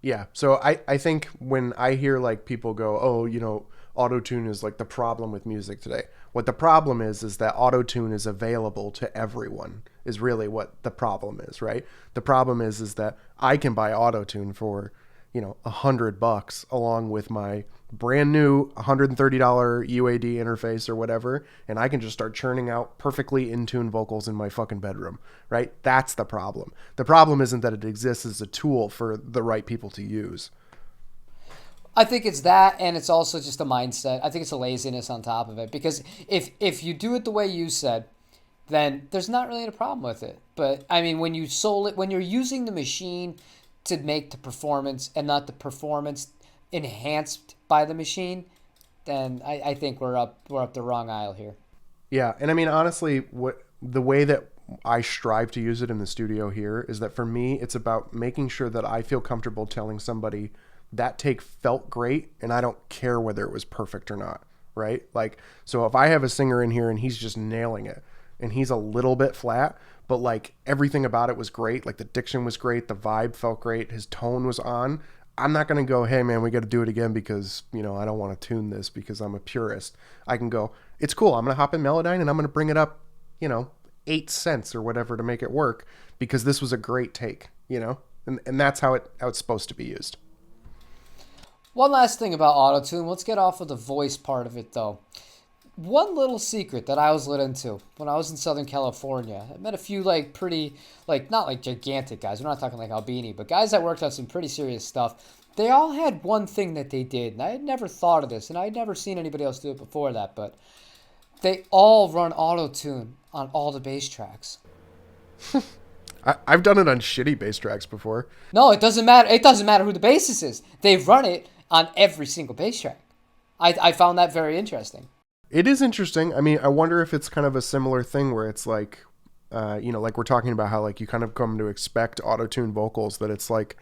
Yeah. So I think when I hear like people go, oh, Autotune is like the problem with music today. What the problem is that Autotune is available to everyone is really what the problem is, right? The problem is that I can buy Autotune for, $100 along with my brand new $130 UAD interface or whatever, and I can just start churning out perfectly in tune vocals in my fucking bedroom, right? That's the problem. The problem isn't that it exists as a tool for the right people to use. I think it's that, and it's also just a mindset. I think it's a laziness on top of it, because if you do it the way you said, then there's not really a problem with it. But I mean, when you're using the machine to make the performance and not the performance enhanced by the machine, then I think we're up the wrong aisle here. Yeah, and I mean, honestly, the way that I strive to use it in the studio here is that for me, it's about making sure that I feel comfortable telling somebody that take felt great, and I don't care whether it was perfect or not, right? Like, so if I have a singer in here and he's just nailing it, and he's a little bit flat, but like everything about it was great, like the diction was great, the vibe felt great, his tone was on, I'm not going to go, hey man, we got to do it again because, I don't want to tune this because I'm a purist. I can go, it's cool, I'm going to hop in Melodyne and I'm going to bring it up, 8 cents or whatever to make it work because this was a great take, and that's how it's supposed to be used. One last thing about Autotune. Let's get off of the voice part of it, though. One little secret that I was lit into when I was in Southern California. I met a few, like, pretty, like, not like gigantic guys. We're not talking like Albini, but guys that worked on some pretty serious stuff. They all had one thing that they did, and I had never thought of this, and I had never seen anybody else do it before that, but they all run Autotune on all the bass tracks. I've done it on shitty bass tracks before. No, it doesn't matter. It doesn't matter who the bassist is. They run it on every single bass track. I found that very interesting. It is interesting. I mean, I wonder if it's kind of a similar thing where it's like, like we're talking about how like you kind of come to expect auto-tune vocals, that it's like,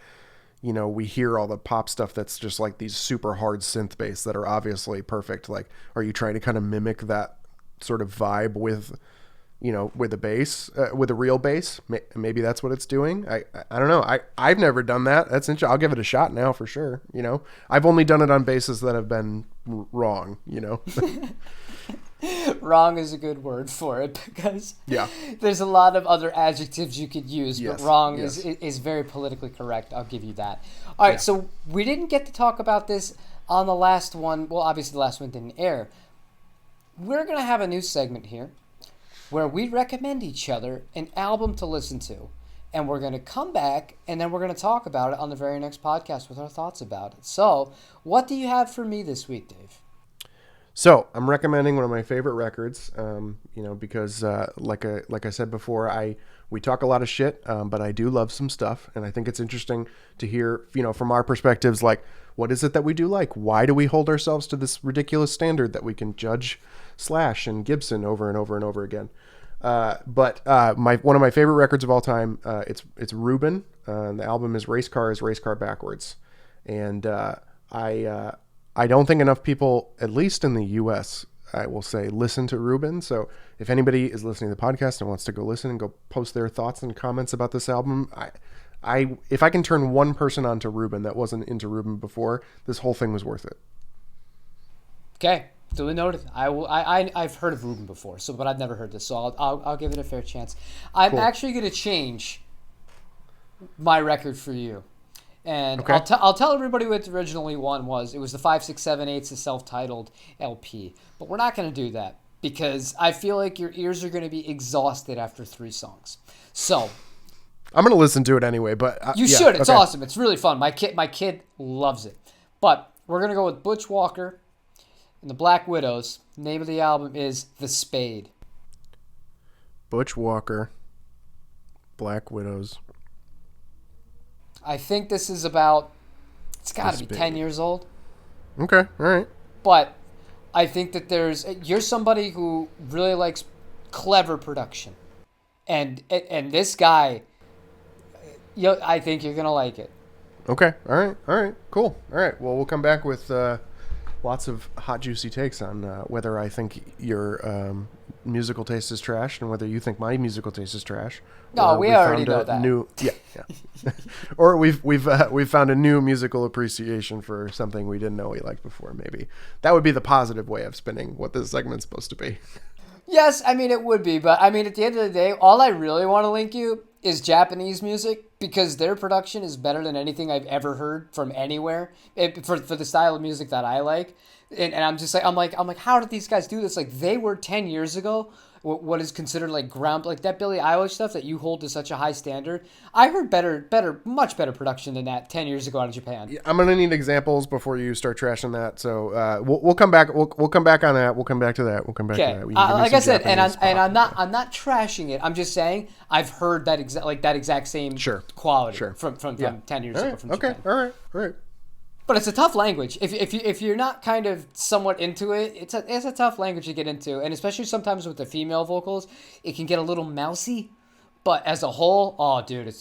we hear all the pop stuff that's just like these super hard synth bass that are obviously perfect. Like, are you trying to kind of mimic that sort of vibe with, with a bass, with a real bass? Maybe that's what it's doing. I don't know. I've never done that. That's interesting. I'll give it a shot now for sure. I've only done it on basses that have been wrong, Wrong is a good word for it because there's a lot of other adjectives you could use, but wrong is very politically correct. I'll give you that. All right, so we didn't get to talk about this on the last one. Well, obviously the last one didn't air. We're going to have a new segment here where we recommend each other an album to listen to. And we're going to come back, and then we're going to talk about it on the very next podcast with our thoughts about it. So, what do you have for me this week, Dave? So, I'm recommending one of my favorite records, because like I said before, we talk a lot of shit, but I do love some stuff, and I think it's interesting to hear, from our perspectives, like, what is it that we do like? Why do we hold ourselves to this ridiculous standard that we can judge Slash and Gibson over and over and over again? But one of my favorite records of all time, it's Reuben. The album is Race Car Backwards. And I don't think enough people, at least in the US, I will say listen to Ruben. So if anybody is listening to the podcast and wants to go listen and go post their thoughts and comments about this album, if I can turn one person onto Ruben that wasn't into Ruben before, this whole thing was worth it. Okay, duly noted. I've heard of Ruben before, but I've never heard this, so I'll give it a fair chance. I'm actually going to change my record for you, and okay. I'll tell everybody what the originally one was. It was the 5, 6, 7, 8's a self-titled LP, but we're not going to do that because I feel like your ears are going to be exhausted after 3 songs. So I'm going to listen to it anyway, but you should. It's awesome. It's really fun. My kid loves it. But we're going to go with Butch Walker and the Black Widows. The name of the album is The Spade. Butch Walker, Black Widows. I think this is about, it's got to be 10 years old. Okay, all right. But I think that you're somebody who really likes clever production. And this guy, I think you're going to like it. Okay, all right, cool. All right, well, we'll come back with lots of hot, juicy takes on whether I think your musical taste is trash and whether you think my musical taste is trash. No, we already know that. Yeah. Or we've found a new musical appreciation for something we didn't know we liked before. Maybe that would be the positive way of spinning what this segment's supposed to be. Yes, I mean it would be, but I mean at the end of the day, all I really want to link you is Japanese music because their production is better than anything I've ever heard from anywhere for the style of music that I like. And I'm just like, I'm like, how did these guys do this? Like they were 10 years ago, what is considered like like that Billie Eilish stuff that you hold to such a high standard. I heard much better production than that 10 years ago out of Japan. Yeah, I'm gonna need examples before you start trashing that. So we'll come back. We'll come back on that. We'll come back to that. We'll come back to that. Like I said, I'm not trashing it. I'm just saying I've heard that exact same quality from 10 years ago from Japan. All right. But it's a tough language. If you're not kind of somewhat into it, it's a tough language to get into, and especially sometimes with the female vocals, it can get a little mousy. But as a whole, oh dude,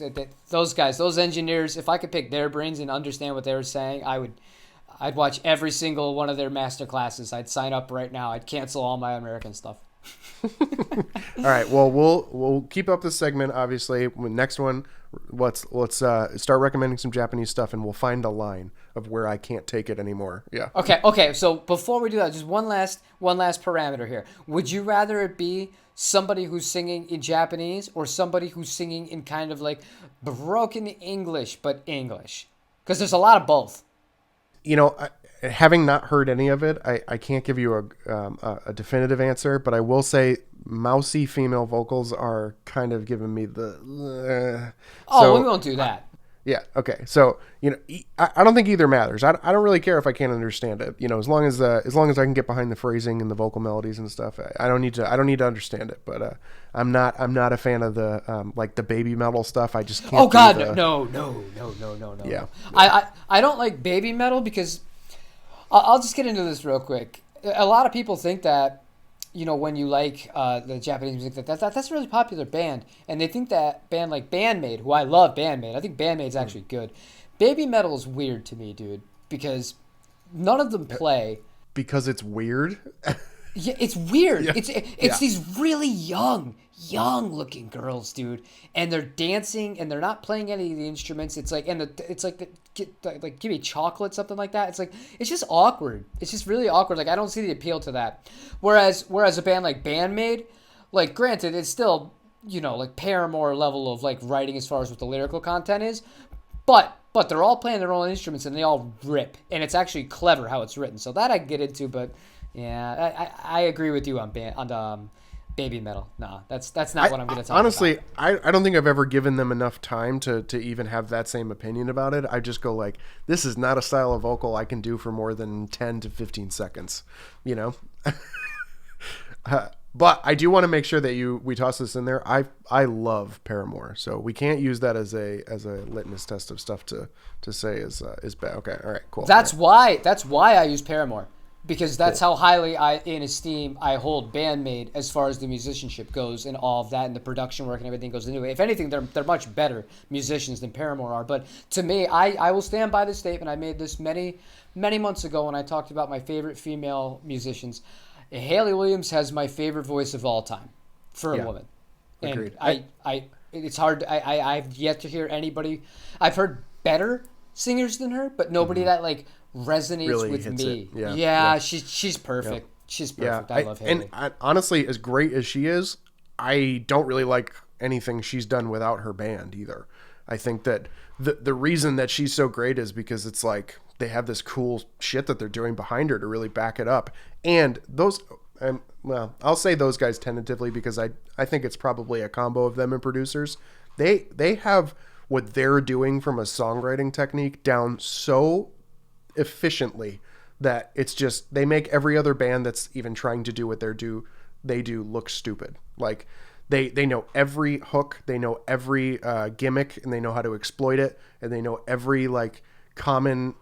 those guys, those engineers. If I could pick their brains and understand what they were saying, I'd watch every single one of their master classes. I'd sign up right now. I'd cancel all my American stuff. All right. Well, we'll keep up this segment. Obviously, next one, let's start recommending some Japanese stuff, and we'll find a line of where I can't take it anymore. Yeah. Okay. So before we do that, just one last parameter here. Would you rather it be somebody who's singing in Japanese or somebody who's singing in kind of like broken English but English? Because there's a lot of both. Having not heard any of it, I can't give you a definitive answer, but I will say mousy female vocals are kind of giving me the... we won't do that. Yeah, okay. So, I don't think either matters. I don't really care if I can't understand it. As long as I can get behind the phrasing and the vocal melodies and stuff, I don't need to understand it. But I'm not a fan of the like the baby metal stuff. I just can't. Oh God, no. Yeah. I don't like baby metal because I'll just get into this real quick. A lot of people think that when you like the Japanese music, that's a really popular band, and they think that band like Bandmaid, who I love Bandmaid. I think Bandmaid's actually good. Baby metal is weird to me, dude, because none of them play. Because it's weird? Yeah, it's weird. Yeah. It's these really young looking girls, dude, and they're dancing and they're not playing any of the instruments. It's like give me chocolate, something like that. It's just awkward. It's just really awkward. Like I don't see the appeal to that. Whereas a band like Bandmaid, like granted, it's still like Paramore level of like writing as far as what the lyrical content is, but they're all playing their own instruments and they all rip, and it's actually clever how it's written. So that I can get into, but yeah, I agree with you on baby metal. No, that's not what I'm going to talk honestly, about. Honestly, I don't think I've ever given them enough time to even have that same opinion about it. I just go like, this is not a style of vocal I can do for more than 10 to 15 seconds, But I do want to make sure that we toss this in there. I love Paramore, so we can't use that as a litmus test of stuff to say is bad. Okay, all right, cool. That's why I use Paramore. Because that's how highly in esteem I hold Bandmaid as far as the musicianship goes and all of that and the production work and everything goes into it. If anything, they're much better musicians than Paramore are. But to me, I will stand by this statement. I made this many months ago when I talked about my favorite female musicians. Haley Williams has my favorite voice of all time for a woman. And Agreed. It's hard. I've yet to hear anybody. I've heard better singers than her, but nobody that like resonates Really with hits me. it. Yeah. She's perfect. Yep. She's perfect. I love Haley. And honestly, as great as she is, I don't really like anything she's done without her band either. I think that the reason that she's so great is because it's like they have this cool shit that they're doing behind her to really back it up. And those, well, I'll say those guys tentatively because I think it's probably a combo of them and producers. They have what they're doing from a songwriting technique down so efficiently that it's just, they make every other band that's even trying to do what they do look stupid. Like they know every hook, they know every gimmick, and they know how to exploit it, and they know every like common,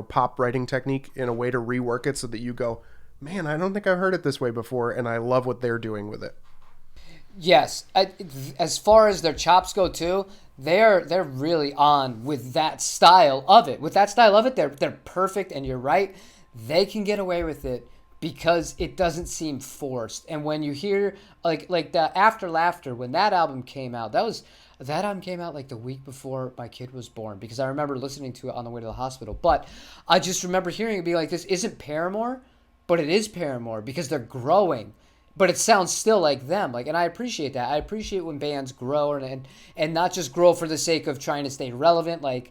pop writing technique in a way to rework it so that you go, man, I don't think I've heard it this way before, and I love what they're doing with it. Yes, as far as their chops go too, they're really on with that style of it. With that style of it, they're perfect, and you're right. They can get away with it because it doesn't seem forced. And when you hear like the After Laughter, when that album came out, that album came out like the week before my kid was born, because I remember listening to it on the way to the hospital. But I just remember hearing it be like, this isn't Paramore, but it is Paramore because they're growing. But it sounds still like them. And I appreciate that. I appreciate when bands grow and not just grow for the sake of trying to stay relevant. I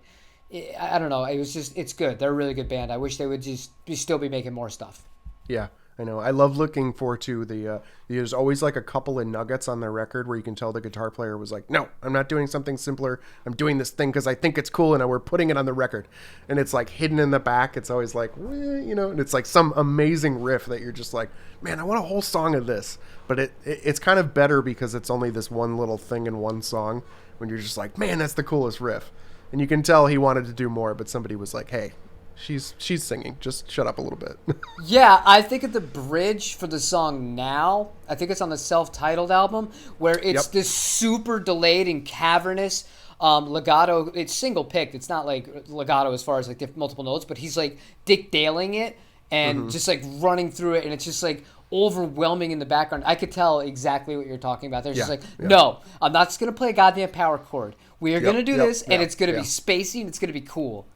don't know. It's good. They're a really good band. I wish they would just still be making more stuff. Yeah, I know. I love looking forward to there's always like a couple of nuggets on their record where you can tell the guitar player was like, no, I'm not doing something simpler. I'm doing this thing because I think it's cool and we're putting it on the record. And it's like hidden in the back. It's always like, and it's like some amazing riff that you're just like, man, I want a whole song of this. But it's kind of better because it's only this one little thing in one song when you're just like, man, that's the coolest riff. And you can tell he wanted to do more, but somebody was like, hey, she's singing. Just shut up a little bit. Yeah, I think of the bridge for the song Now. I think it's on the self-titled album where it's this super delayed and cavernous legato. It's single picked. It's not like legato as far as like multiple notes, but he's like Dick Daling it and just like running through it, and it's just like overwhelming in the background. I could tell exactly what you're talking about. There's just like, no, I'm not just going to play a goddamn power chord. We are going to do this, and it's going to be spacey, and it's going to be cool.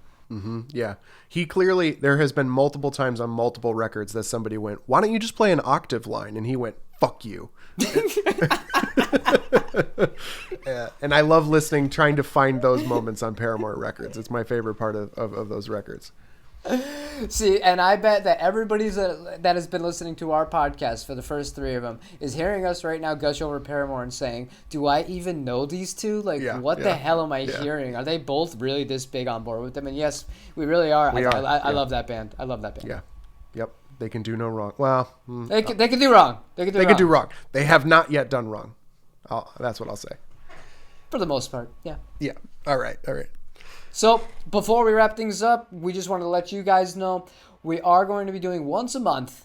Yeah. He clearly, there has been multiple times on multiple records that somebody went, why don't you just play an octave line? And he went, fuck you. And I love trying to find those moments on Paramore records. It's my favorite part of those records. See, and I bet that everybody that has been listening to our podcast for the first three of them is hearing us right now gush over Paramore and saying, do I even know these two? What the hell am I hearing? Are they both really this big on board with them? And yes, we really are. I love that band. I love that band. Yeah. Yep. They can do no wrong. Well, they can do wrong. They can do wrong. They have not yet done wrong. That's what I'll say. For the most part, yeah. Yeah. All right. So before we wrap things up, we just wanted to let you guys know we are going to be doing once a month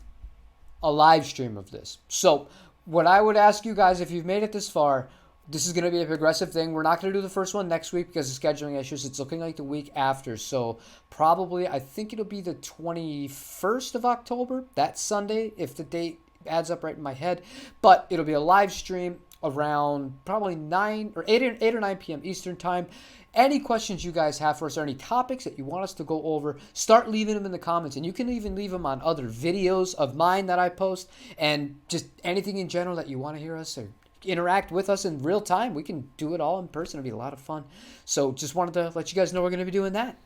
a live stream of this. So what I would ask you guys, if you've made it this far, this is going to be a progressive thing. We're not going to do the first one next week because of scheduling issues. It's looking like the week after. So probably, I think it'll be the 21st of October, that Sunday, if the date adds up right in my head. But it'll be a live stream around probably 8 or 9 p.m. Eastern time. Any questions you guys have for us or any topics that you want us to go over, start leaving them in the comments. And you can even leave them on other videos of mine that I post, and just anything in general that you want to hear us or interact with us in real time. We can do it all in person. It'll be a lot of fun. So just wanted to let you guys know we're going to be doing that.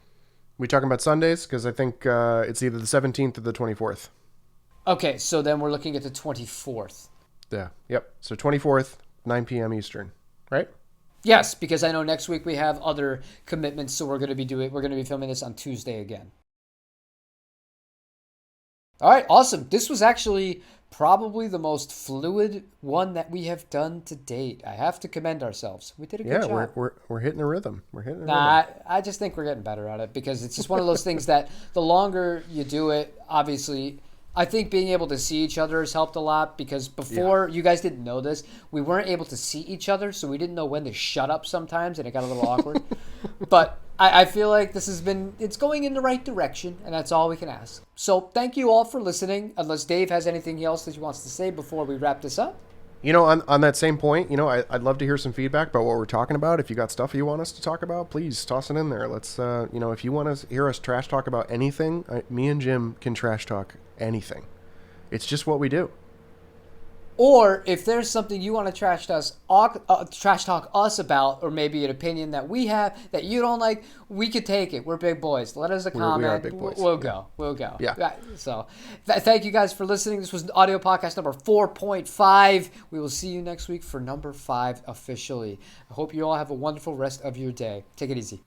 We talking about Sundays? Because I think it's either the 17th or the 24th. Okay, so then we're looking at the 24th. Yeah. Yep. So 24th, 9 p.m. Eastern, right? Yes, because I know next week we have other commitments, so we're going to be filming this on Tuesday again. All right, awesome. This was actually probably the most fluid one that we have done to date. I have to commend ourselves. We did a good job. Yeah, we're hitting a rhythm. Rhythm. I just think we're getting better at it because it's just one of those things that the longer you do it, obviously, I think being able to see each other has helped a lot because before, you guys didn't know this, we weren't able to see each other, so we didn't know when to shut up sometimes, and it got a little awkward. But I feel like it's going in the right direction, and that's all we can ask. So thank you all for listening. Unless Dave has anything else that he wants to say before we wrap this up. On that same point, I'd love to hear some feedback about what we're talking about. If you got stuff you want us to talk about, please toss it in there. Let's, if you want to hear us trash talk about anything, me and Jim can trash talk anything. It's just what we do. Or if there's something you want to trash talk us about, or maybe an opinion that we have that you don't like, we could take it. We're big boys. Let us a comment. We are big boys. We'll go. Yeah. So thank you guys for listening. This was Audio Podcast number 4.5. We will see you next week for number 5 officially. I hope you all have a wonderful rest of your day. Take it easy.